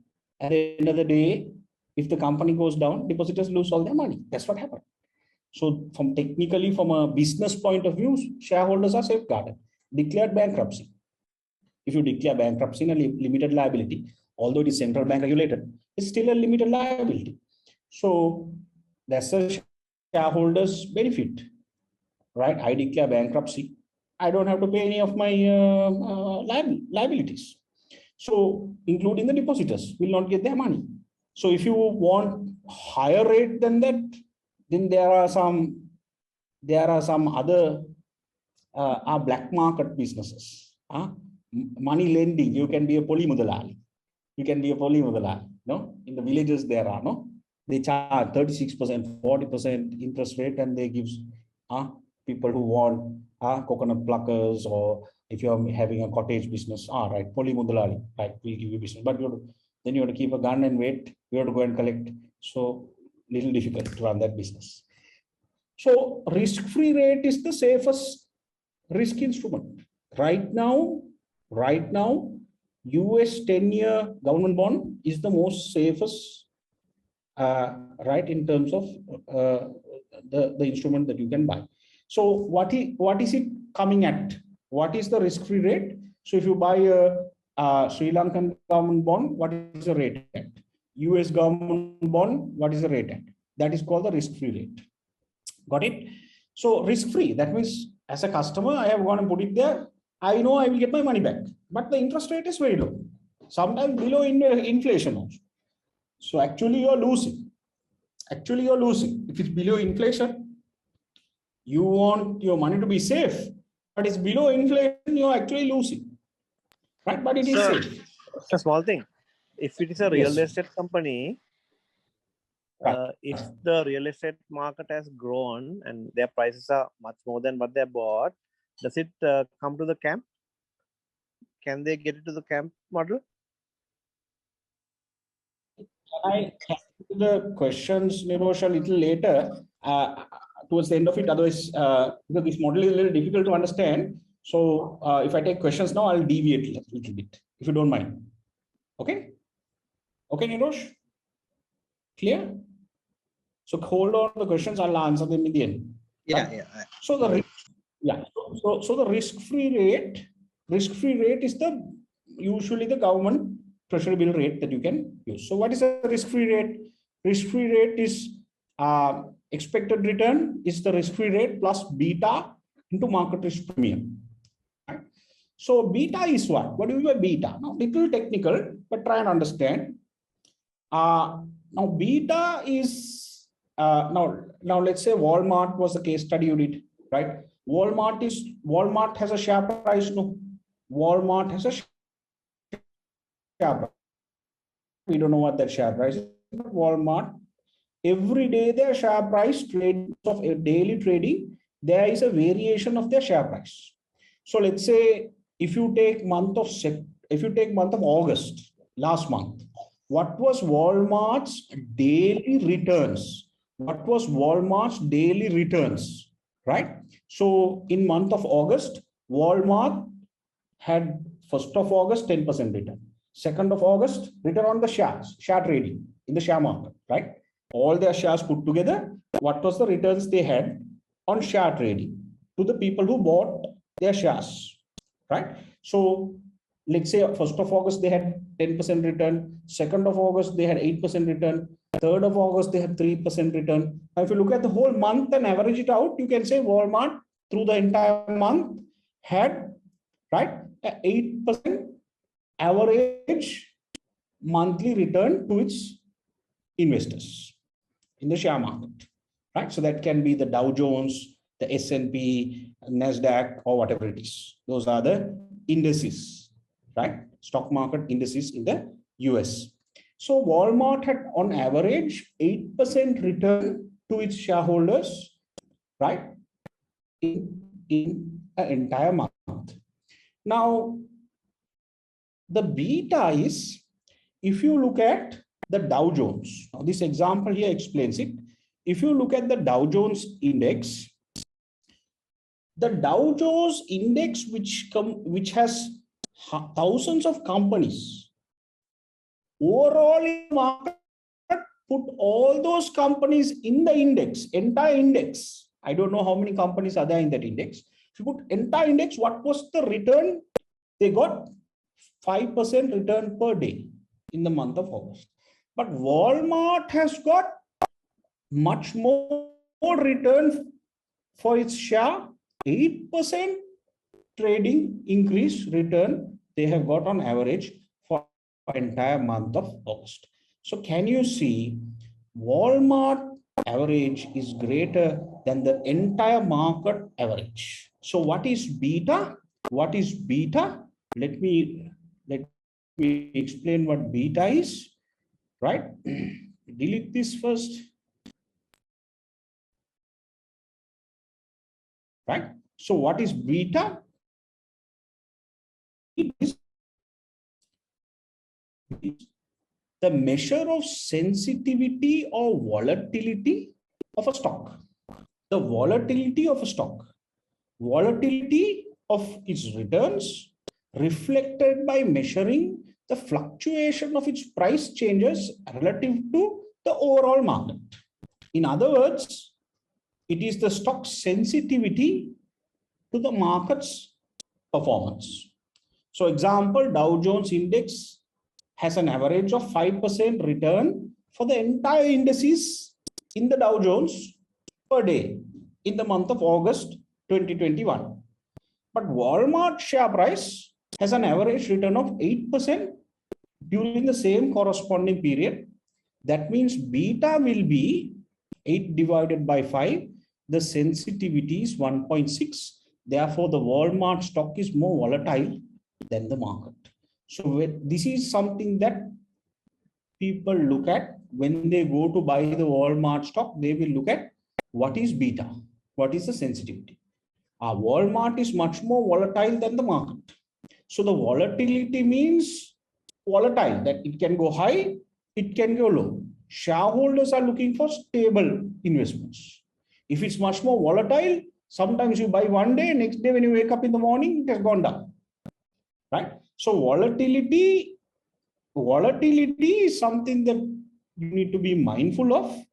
At the end of the day, if the company goes down, depositors lose all their money. That's what happened. So from a business point of view, shareholders are safeguarded. Declared bankruptcy. If you declare bankruptcy in a limited liability, although it is central bank regulated, it's still a limited liability. So that's a shareholder's benefit, right? I declare bankruptcy. I don't have to pay any of my liabilities. So including the depositors will not get their money. So if you want higher rate than that, then there are some other black market businesses. Money lending, you can be a polymudalali. You can be a polymudalali. No, in the villages there are no. They charge 36%, 40% interest rate, and they give people who want coconut pluckers, or if you're having a cottage business, right, polymudalali, right, we'll give you business, but then you have to keep a gun and wait. You have to go and collect. So little difficult to run that business. So risk-free rate is the safest risk instrument right now. US 10-year government bond is the most safest, right, in terms of the instrument that you can buy. So what is it coming at? What is the risk-free rate? So if you buy a Sri Lankan government bond, what is the rate at? US government bond, what is the rate at? That is called the risk-free rate. Got it? So risk-free, that means as a customer, I have gone and put it there. I know I will get my money back, but the interest rate is very low, sometimes below inflation also. So actually you're losing. If it's below inflation, you want your money to be safe, but it's below inflation, you're actually losing, right? But it is safe. It's a small thing. If it is a real estate company, if the real estate market has grown and their prices are much more than what they bought, does it come to the camp? Can they get it to the camp model? I come to the questions, Nirosh, a little later, towards the end of it. Otherwise, because this model is a little difficult to understand. So if I take questions now, I'll deviate a little bit, if you don't mind. Okay? Okay, Nirosh? Clear? So hold on to the questions, I'll answer them in the end. Yeah. So the so the risk-free rate is usually the government treasury bill rate that you can use. So what is a risk-free rate? Risk-free rate is expected return is the risk-free rate plus beta into market risk premium. Right? So beta is what? What do you mean by beta? Now, little technical, but try and understand. Now beta is now let's say Walmart was the case study you did, right? Walmart has a share price. No, Walmart has a share price. We don't know what that share price is, but Walmart, every day their share price trade of a daily trading, there is a variation of their share price. So let's say if you take month of August, last month, what was Walmart's daily returns? What was Walmart's daily returns, right? So in month of August, Walmart had 1st of August, 10% return. 2nd of August, return on the shares, share trading in the share market, right? All their shares put together, what was the returns they had on share trading to the people who bought their shares, right? So let's say 1st of August, they had 10% return. 2nd of August, they had 8% return. 3rd of August, they had 3% return. Now, if you look at the whole month and average it out, you can say Walmart through the entire month had, right, 8% average monthly return to its investors in the share market, right? So that can be the Dow Jones, the S&P, NASDAQ, or whatever it is. Those are the indices, right? Stock market indices in the US. So Walmart had on average 8% return to its shareholders, right? In an entire month. Now, the beta is, if you look at the Dow Jones, now this example here explains it. If you look at the Dow Jones index, the Dow Jones index, which has thousands of companies, overall in the market, put all those companies in the index, entire index. I don't know how many companies are there in that index. If you put entire index, what was the return? They got 5% return per day in the month of August. But Walmart has got much more return for its share, 8% trading increase return they have got on average for the entire month of August. So can you see Walmart average is greater than the entire market average. So what is beta? What is beta? Let me explain what beta is, right? Delete this first. Right? So what is beta? It is the measure of sensitivity or volatility of a stock. The volatility of a stock. Volatility of its returns reflected by measuring the fluctuation of its price changes relative to the overall market. In other words, it is the stock's sensitivity to the market's performance. So example, Dow Jones index has an average of 5% return for the entire indices in the Dow Jones per day in the month of August 2021. But Walmart share price has an average return of 8% during the same corresponding period. That means beta will be 8 divided by 5. The sensitivity is 1.6. Therefore, the Walmart stock is more volatile than the market. So this is something that people look at when they go to buy the Walmart stock. They will look at what is beta, what is the sensitivity. Walmart is much more volatile than the market. So the volatility means volatile, that it can go high, it can go low. Shareholders are looking for stable investments. If it's much more volatile, sometimes you buy one day, next day when you wake up in the morning, it has gone down, right? So volatility is something that you need to be mindful of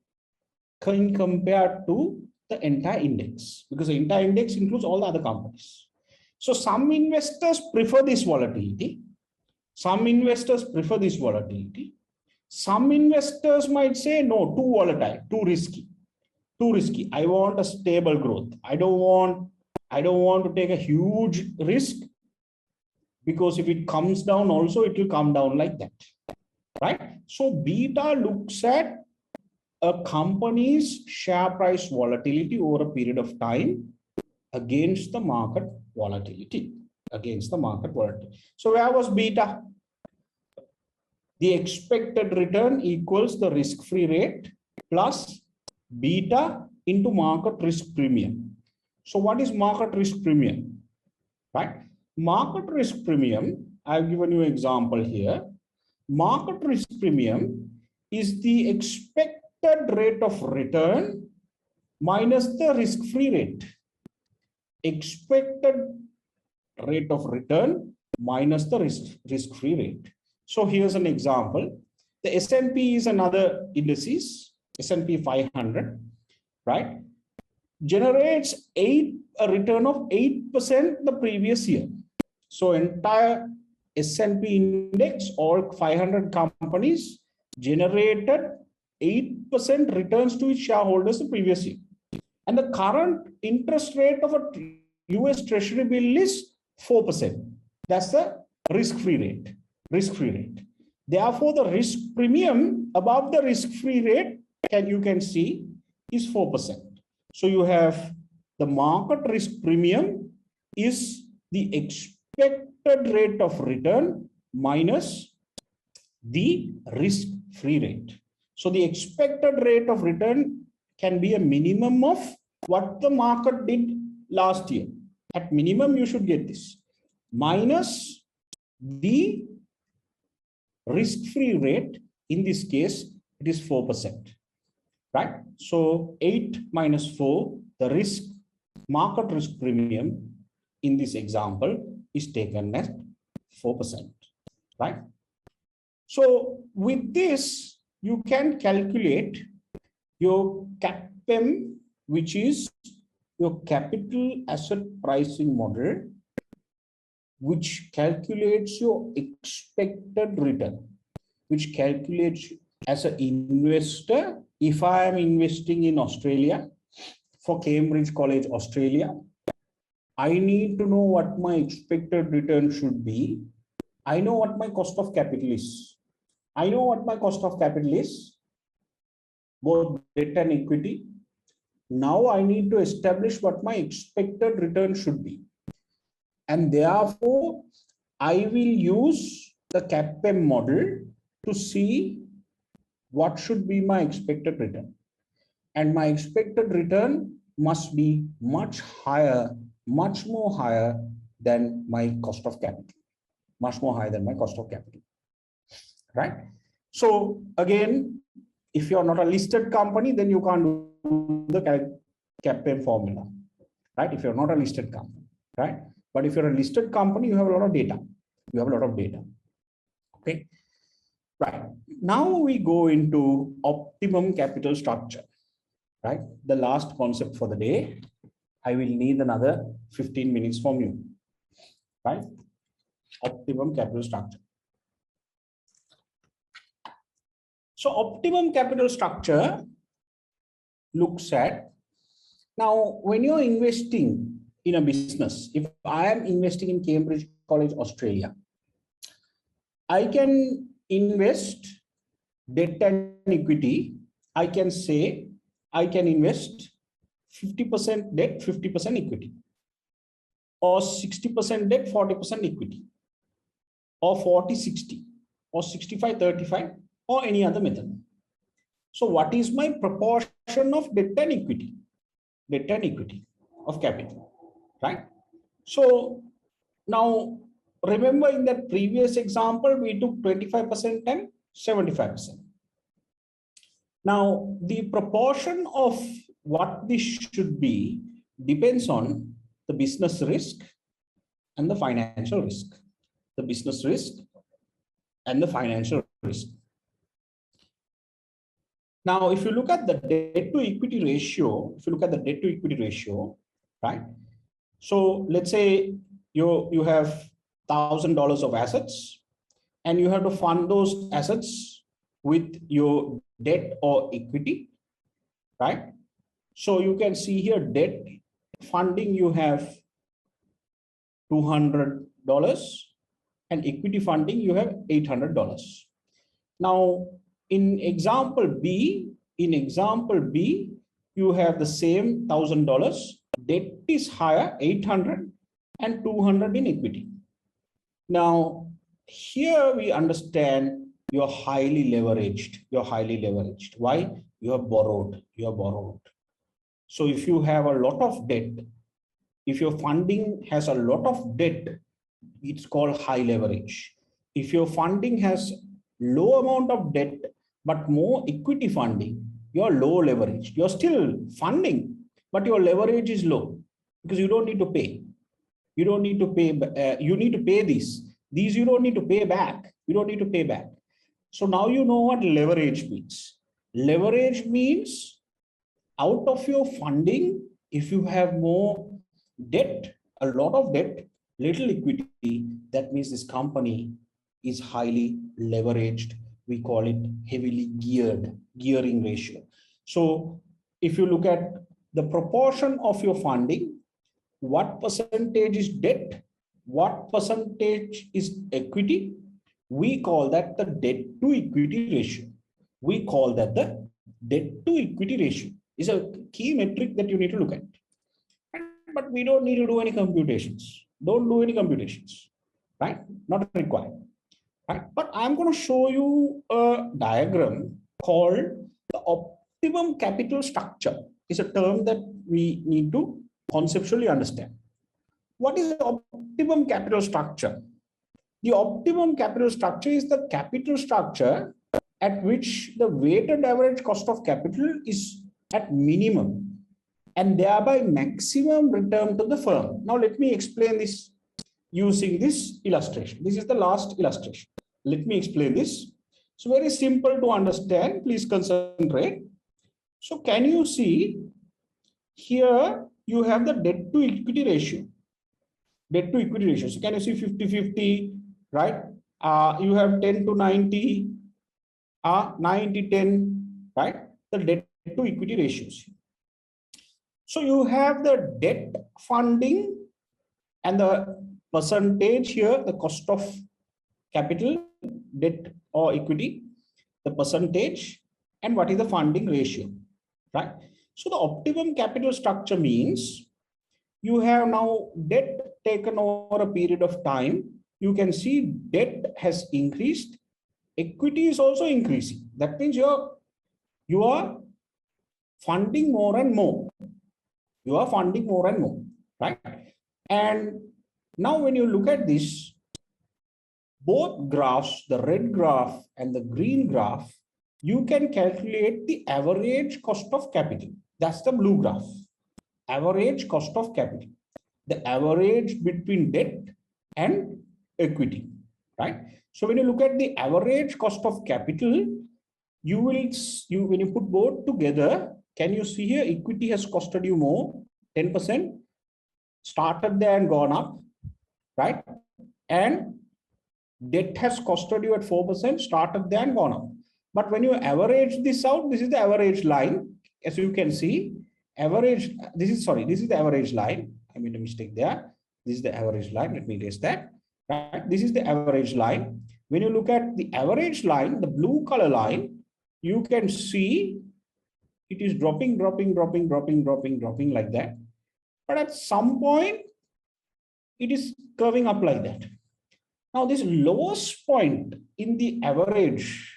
compared to the entire index, because the entire index includes all the other companies. So some investors prefer this volatility. Some investors prefer this volatility. Some investors might say, no, too volatile, too risky. Too risky. I want a stable growth. I don't want to take a huge risk, because if it comes down also, it will come down like that, right? So beta looks at a company's share price volatility over a period of time against the market volatility, So where was beta? The expected return equals the risk-free rate plus beta into market risk premium. So what is market risk premium, right? Market risk premium, I've given you an example here. Market risk premium is the expected rate of return minus the risk-free rate. Expected rate of return minus the risk-free rate. So here's an example. The S&P is another indices, S&P 500, right? Generates a return of 8% the previous year. So entire S&P index, all 500 companies generated 8% returns to its shareholders the previous year. And the current interest rate of a US Treasury bill is 4%. That's the risk-free rate. Therefore, the risk premium above the risk-free rate, you can see, is 4%. So you have the market risk premium is the expected rate of return minus the risk-free rate. So the expected rate of return can be a minimum of what the market did last year. At minimum, you should get this minus the risk-free rate. In this case, it is 4%, right? So 8 minus 4, the market risk premium in this example is taken as 4%, right? So with this, you can calculate your CAPM, which is your capital asset pricing model, which calculates your expected return, which calculates as an investor. If I am investing in Australia for Cambridge College, Australia, I need to know what my expected return should be. I know what my cost of capital is. I know what my cost of capital is, both debt and equity. Now I need to establish what my expected return should be. And therefore, I will use the CAPM model to see what should be my expected return. And my expected return must be much higher, much more higher than my cost of capital, much more higher than my cost of capital, right? So again, if you're not a listed company, then you can't do the CAPM formula, right? If you're not a listed company, right? But if you're a listed company, you have a lot of data. You have a lot of data, okay? Right. Now we go into optimum capital structure, right? The last concept for the day. I will need another 15 minutes from you, right? Optimum capital structure. So optimum capital structure looks at, now when you're investing in a business, if I am investing in Cambridge College, Australia, I can invest debt and equity. I can say I can invest 50% debt, 50% equity, or 60% debt, 40% equity, or 40-60, or 65-35, or any other method. So what is my proportion of debt and equity? Debt and equity of capital, right? So now remember in that previous example, we took 25% and 75%. Now the proportion of what this should be depends on the business risk and the financial risk. The business risk and the financial risk. Now, if you look at the debt to equity ratio, right? So let's say you have $1,000 of assets and you have to fund those assets with your debt or equity, right? So you can see here debt funding, you have $200 and equity funding, you have $800. Now, in example B, you have the same $1,000, debt is higher, 800, and 200 in equity. Now, here we understand you're highly leveraged. Why? You have borrowed. So if you have a lot of debt, if your funding has a lot of debt, it's called high leverage. If your funding has low amount of debt, but more equity funding, you're low leverage. You're still funding, but your leverage is low because you don't need to pay. You don't need to pay. You need to pay these. These you don't need to pay back. So now you know what leverage means. Leverage means out of your funding, if you have more debt, a lot of debt, little equity, that means this company is highly leveraged. We call it heavily gearing ratio. So if you look at the proportion of your funding, what percentage is debt, what percentage is equity, we call that the debt to equity ratio. We call that the debt to equity ratio. Is a key metric that you need to look at. But we don't need to do any computations. Don't do any computations, right? Not required. right? But I'm going to show you a diagram called the optimum capital structure. It's a term that we need to conceptually understand. What is the optimum capital structure? The optimum capital structure is the capital structure at which the weighted average cost of capital is at minimum and thereby maximum return to the firm. Now, let me explain this using this illustration. This is the last illustration. Let me explain this. So very simple to understand. Please concentrate. So can you see here you have the debt to equity ratio. Debt to equity ratio. So can you see 50-50, right? You have 10 to 90, 90-10, right? The debt to equity ratios. So you have the debt funding and the percentage here, the cost of capital, debt or equity, the percentage, and what is the funding ratio, right? So the optimum capital structure means you have now debt taken over a period of time. You can see debt has increased, equity is also increasing. That means you are funding more and more. You are funding more and more, right? And now when you look at this, both graphs, the red graph and the green graph, you can calculate the average cost of capital. That's the blue graph. Average cost of capital. The average between debt and equity, right? So when you look at the average cost of capital, you will, when you put both together, can you see here equity has costed you more, 10%, started there and gone up, right? And debt has costed you at 4%, started there and gone up. But when you average this out, this is the average line. As you can see, average, this is the average line. I made a mistake there. This is the average line. Let me erase that. Right? This is the average line. When you look at the average line, the blue color line, you can see it is dropping like that. But at some point, it is curving up like that. Now, this lowest point in the average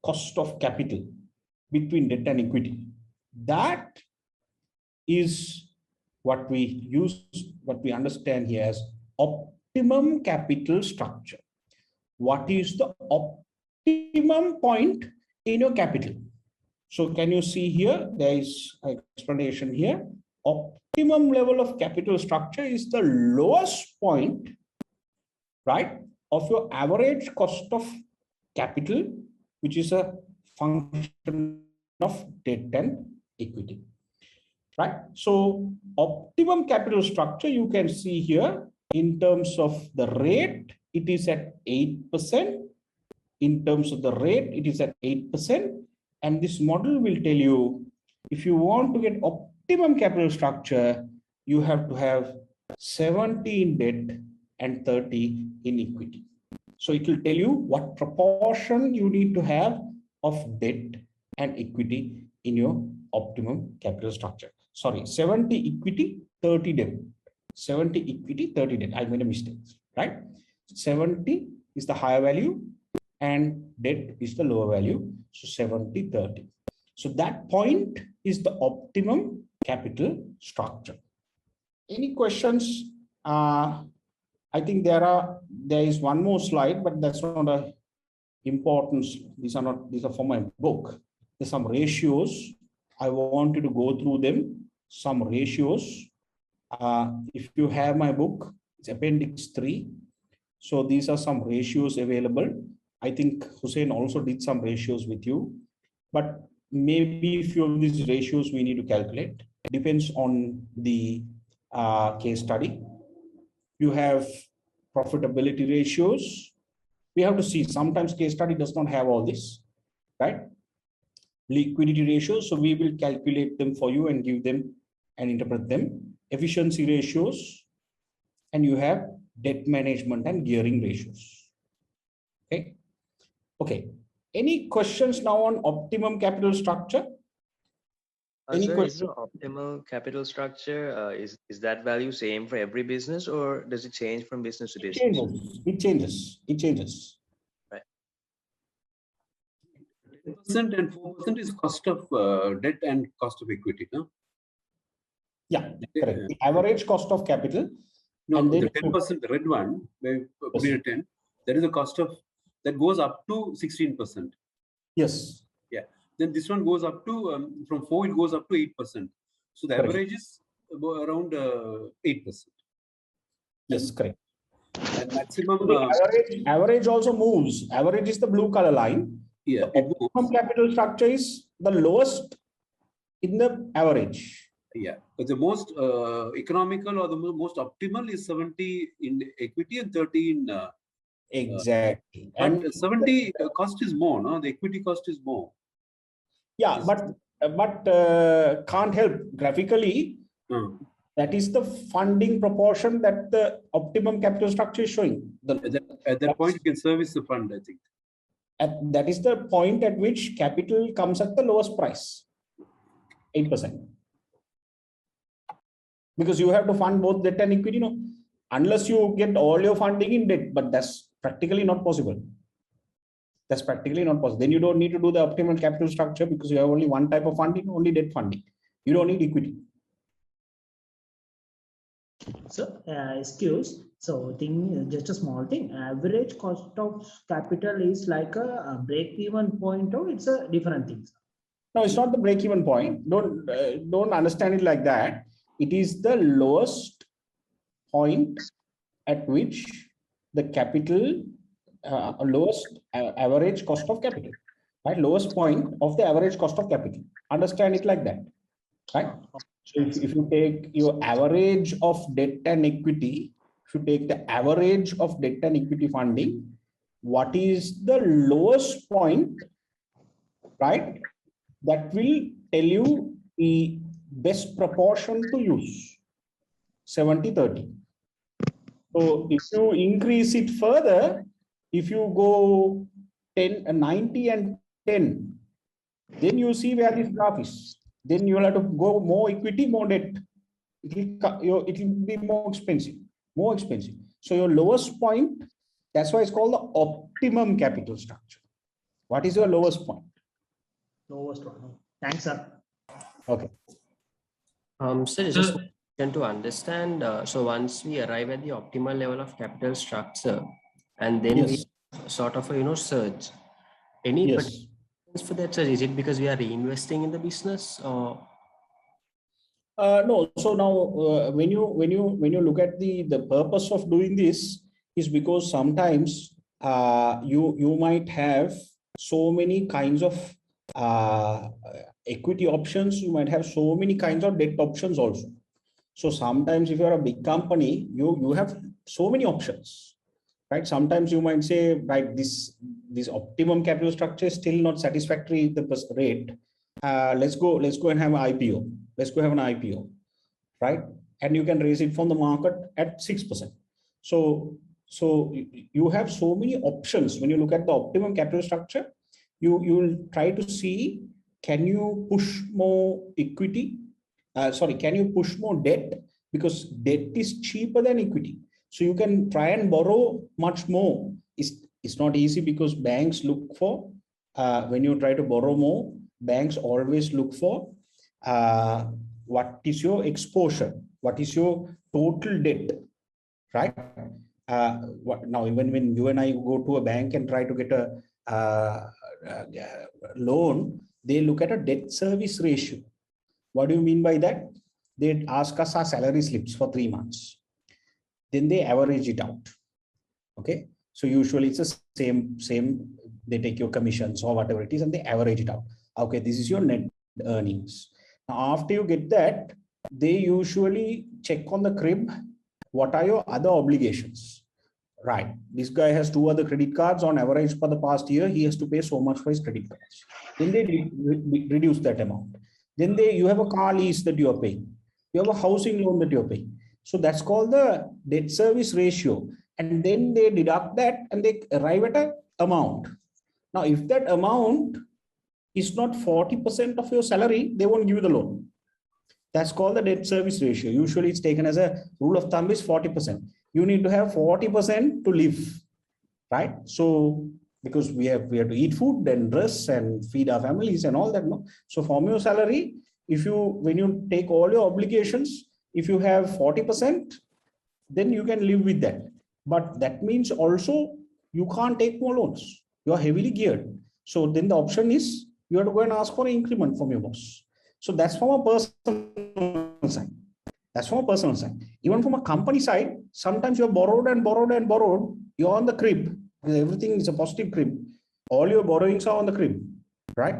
cost of capital between debt and equity, that is what we understand here as optimum capital structure. What is the optimum point in your capital? So can you see here, there is an explanation here. Optimum level of capital structure is the lowest point, right, of your average cost of capital, which is a function of debt and equity, right? So optimum capital structure, you can see here in terms of the rate, it is at 8%. In terms of the rate, it is at 8%. And this model will tell you, if you want to get optimum capital structure, you have to have 70 in debt and 30 in equity. So it will tell you what proportion you need to have of debt and equity in your optimum capital structure. Sorry, 70 equity, 30 debt. 70 equity, 30 debt. I made a mistake, right? 70 is the higher value and debt is the lower value. So 70, 30. So that point is the optimum capital structure. Any questions? I think there is one more slide, but that's not a importance. These are for my book. There's some ratios. I want you to go through them. Some ratios. If you have my book, it's Appendix 3. So these are some ratios available. I think Hussein also did some ratios with you, but maybe a few of these ratios we need to calculate. It depends on the case study. You have profitability ratios. We have to see, sometimes case study does not have all this, right? Liquidity ratios. So we will calculate them for you and give them and interpret them. Efficiency ratios. And you have debt management and gearing ratios. Okay. Okay. Any questions now on optimum capital structure? Any Sir, is question? the optimal capital structure, is that value same for every business, or does it change from business to business? It changes. It changes. 10% and 4% is cost of debt and cost of equity, no? Yeah, correct. The average cost of capital. No, and then the 10%, the red one, where put in a 10, that is the cost of, that goes up to 16%. Yes. Yeah. Then this one goes up to, from 4, it goes up to 8%. So the Correct. average is around 8%. Yes, correct. And maximum. So the average also moves. Average is the blue color line. Yeah, The optimum capital structure is the lowest in the average. Yeah, but the most economical or the most optimal is 70 in equity and 30 in. Exactly. But And 70 cost is more, no? The equity cost is more. yeah, but can't help graphically. That is the funding proportion that the optimum capital structure is showing. At that point, you can service the fund, I think. That is the point at which capital comes at the lowest price, 8%. Because you have to fund both debt and equity, no? Unless you get all your funding in debt, but that's practically not possible. That's practically not possible. Then you don't need to do the optimal capital structure because you have only one type of funding, only debt funding. You don't need equity. So, excuse. So, just a small thing. Average cost of capital is like a break-even point, or it's a different thing. No, it's not the break-even point. Don't understand it like that. It is the lowest point at which the capital, lowest average cost of capital, right? Lowest point of the average cost of capital. Understand it like that, right? So if you take your average of debt and equity, if you take the average of debt and equity funding, what is the lowest point, right? That will tell you the best proportion to use, 70-30. So if you increase it further, if you go 90 and 10, then you see where this graph is. Then you will have to go more equity, more debt. It will be more expensive, So your lowest point, that's why it's called the optimum capital structure. What is your lowest point? Lowest one. Thanks, sir. Okay. So just to understand, so once we arrive at the optimal level of capital structure, and then we sort of surge. Any particular for that, sir? Is it because we are reinvesting in the business, or? No. So now, when you look at the purpose of doing this is because sometimes you might have so many kinds of equity options. You might have so many kinds of debt options also. So sometimes if you're a big company, you have so many options, right? Sometimes you might say, right, this optimum capital structure is still not satisfactory, the rate. Let's go and have an IPO. Let's go have an IPO, right? And you can raise it from the market at 6%. So you have so many options. When you look at the optimum capital structure, you will try to see, can you push more equity? Can you push more debt? Because debt is cheaper than equity. So you can try and borrow much more. It's not easy because banks look for, when you try to borrow more, banks always look for what is your exposure? What is your total debt, right? Now, even when you and I go to a bank and try to get a loan, they look at a debt service ratio. What do you mean by that? They ask us our salary slips for 3 months. Then they average it out. Okay. So usually it's the same. They take your commissions or whatever it is and they average it out. Okay. This is your net earnings. Now, after you get that, they usually check on the crib. What are your other obligations? Right. This guy has 2 other credit cards on average for the past year. He has to pay so much for his credit cards. Then they reduce that amount. Then you have a car lease that you are paying. You have a housing loan that you're paying. So that's called the debt service ratio. And then they deduct that and they arrive at an amount. Now, if that amount is not 40% of your salary, they won't give you the loan. That's called the debt service ratio. Usually it's taken as a rule of thumb is 40%. You need to have 40% to live, right? So because we have to eat food and dress and feed our families and all that. No? So from your salary, when you take all your obligations, if you have 40%, then you can live with that. But that means also you can't take more loans. You are heavily geared. So then the option is you have to go and ask for an increment from your boss. So that's from a personal side. That's from a personal side. Even from a company side, sometimes you have borrowed and borrowed and borrowed. You're on the crib. Everything is a positive crib. All your borrowings are on the crib, right?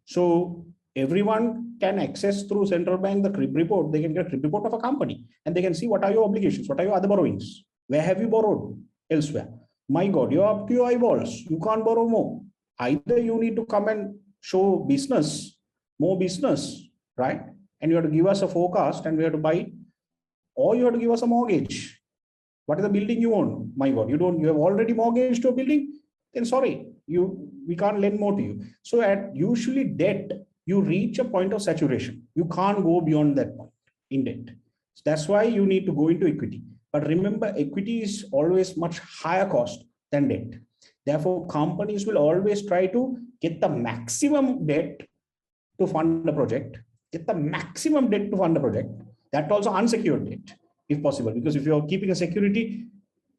So everyone can access through central bank the crib report. They can get a crib report of a company and they can see what are your obligations, what are your other borrowings, where have you borrowed elsewhere. My God, you're up to your eyeballs. You can't borrow more. Either you need to come and show business, more business, right? And you have to give us a forecast and we have to buy, or you have to give us a mortgage. What is the building you own? My God, you have already mortgaged to a building, then sorry, we can't lend more to you. So at usually debt, you reach a point of saturation. You can't go beyond that point in debt. So that's why you need to go into equity. But remember, equity is always much higher cost than debt. Therefore, companies will always try to get the maximum debt to fund the project, get the maximum debt to fund the project. That also unsecured debt, if possible, because if you're keeping a security,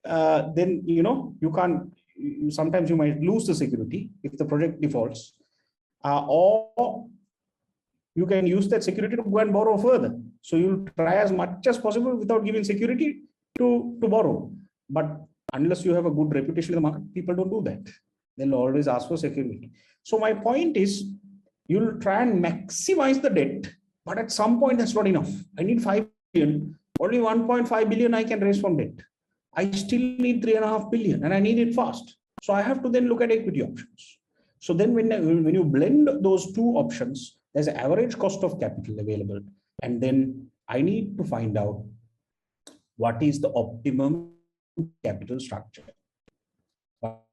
then you can't. Sometimes you might lose the security if the project defaults, or you can use that security to go and borrow further. So you'll try as much as possible without giving security to borrow. But unless you have a good reputation in the market, people don't do that. They'll always ask for security. So my point is, you'll try and maximize the debt, but at some point that's not enough. I need 5 billion, only 1.5 billion I can raise from debt. I still need 3.5 billion and I need it fast. So I have to then look at equity options. So then when you blend those two options, there's an average cost of capital available. And then I need to find out what is the optimum capital structure. What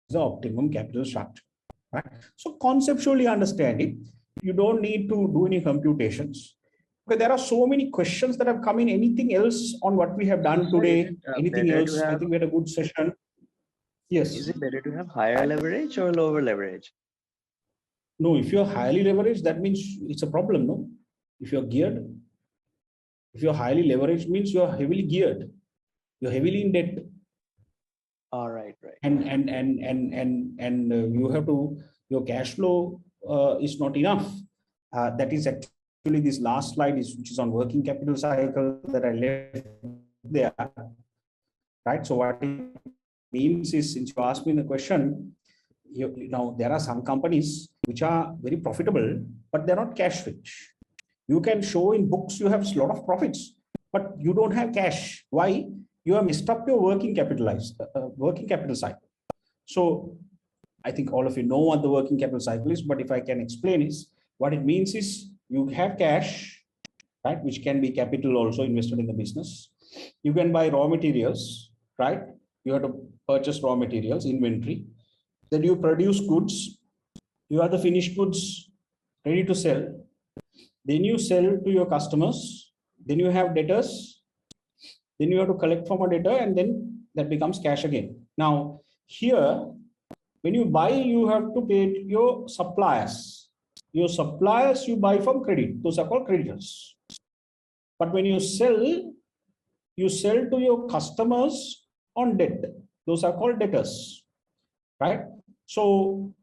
is the optimum capital structure? Right? So conceptually understand it. You don't need to do any computations. Okay, there are so many questions that have come in. Anything else on what we have done today? Anything else? I think we had a good session. Yes. Is it better to have higher leverage or lower leverage? No, if you're highly leveraged, that means it's a problem, no? If you're geared, if you're highly leveraged, means you're heavily geared. You're heavily in debt. All right, right. And you have to, your cash flow is not enough. That is actually this last slide which is on working capital cycle that I left there. Right. So what it means is, since you asked me the question, there are some companies which are very profitable, but they're not cash rich. You can show in books you have a lot of profits, but you don't have cash. Why? You have messed up your working capital cycle. So I think all of you know what the working capital cycle is, but if I can explain is, what it means is you have cash, right, which can be capital also invested in the business. You can buy raw materials, right? You have to purchase raw materials, inventory. Then you produce goods. You have the finished goods ready to sell. Then you sell to your customers. Then you have debtors. Then you have to collect from a debtor, and then that becomes cash again. Now, here, when you buy, you have to pay your suppliers. Your suppliers you buy from credit. Those are called creditors. But when you sell to your customers on debt. Those are called debtors, right? So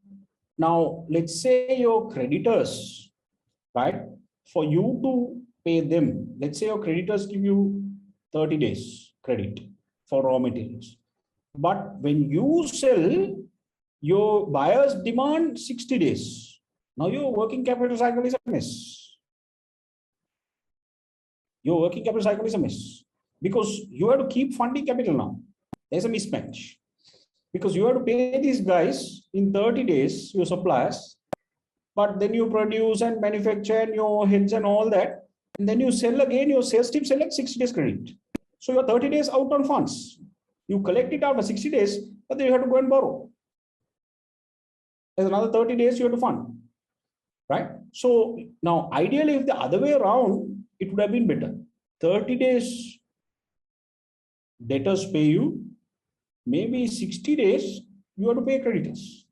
now let's say your creditors, right? For you to pay them, let's say your creditors give you 30 days credit for raw materials. But when you sell, your buyers demand 60 days. Now your working capital cycle is a mess. Your working capital cycle is a mess because you have to keep funding capital now. There's a mismatch because you have to pay these guys in 30 days, your suppliers, but then you produce and manufacture and your heads and all that. And then you sell again, your sales team select 60 days credit. So you're 30 days out on funds. You collect it after 60 days, but then you have to go and borrow. There's another 30 days you have to fund, right? So now ideally, if the other way around, it would have been better. 30 days debtors pay you, maybe 60 days you have to pay creditors.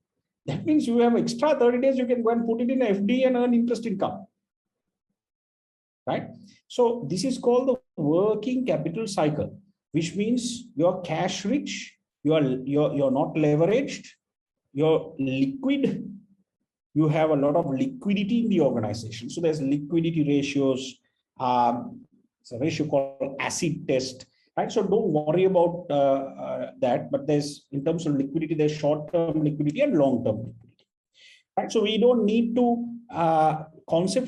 That means you have extra 30 days, you can go and put it in FD and earn interest income. Right? So this is called the working capital cycle, which means you're cash rich, you're not leveraged, you're liquid, you have a lot of liquidity in the organization. So there's liquidity ratios, it's a ratio called acid test, right? So don't worry about that, but there's, in terms of liquidity, there's short-term liquidity and long-term liquidity, right? So we don't need to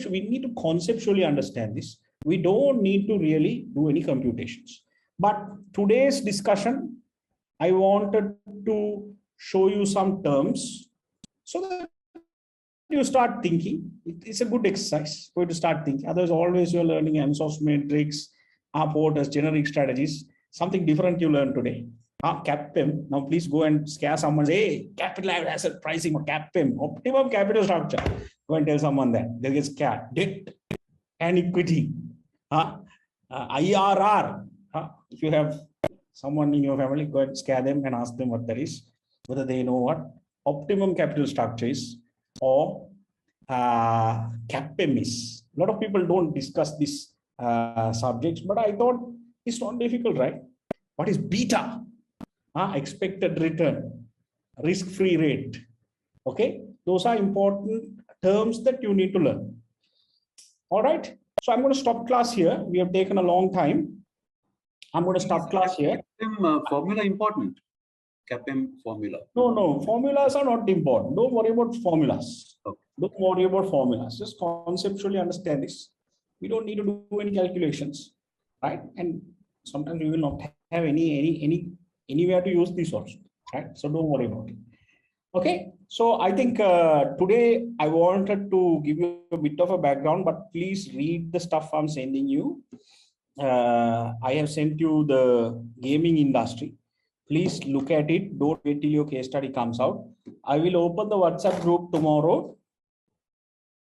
we need to conceptually understand this. We don't need to really do any computations. But today's discussion, I wanted to show you some terms so that you start thinking. It's a good exercise for you to start thinking. Otherwise, always you're learning AMSOS matrix, ARPOT, generic strategies, something different you learn today. CAPM. Now, please go and scare someone. Say, hey, capital asset pricing or CAPM, optimum capital structure. Go and tell someone that. They'll get scared. Debt and equity. IRR. If you have someone in your family, go and scare them and ask them what that is, whether they know what optimum capital structure is or CAPM is. A lot of people don't discuss these subjects, but I thought it's not difficult, right? What is beta? Expected return, risk-free rate. Okay, those are important terms that you need to learn. All right, so I'm going to stop class here. We have taken a long time. I'm going to stop class here. CAPM formula important. CAPM formula. No, formulas are not important. Don't worry about formulas. Okay. Don't worry about formulas. Just conceptually understand this. We don't need to do any calculations, right? And sometimes we will not have anywhere to use this also, right? So don't worry about it. Okay, so I think today I wanted to give you a bit of a background, but please read the stuff I'm sending you. I have sent you the gaming industry. Please look at it. Don't wait till your case study comes out. I will open the WhatsApp group tomorrow.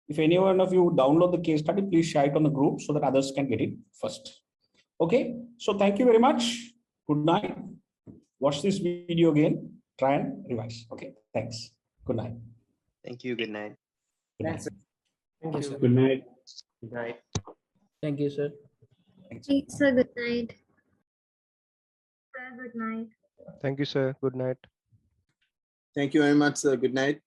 If any one of you download the case study, please share it on the group so that others can get it first. Okay, so thank you very much. Good night. Watch this video again. Try and revise. Okay, thanks. Good night. Thank you. Good night. Good night. Thank you, sir. Good night. Good night. Thank you, sir. Thanks. Thanks, sir. Good night. Sir, good night. Thank you, sir. Good night. Thank you very much, sir. Good night.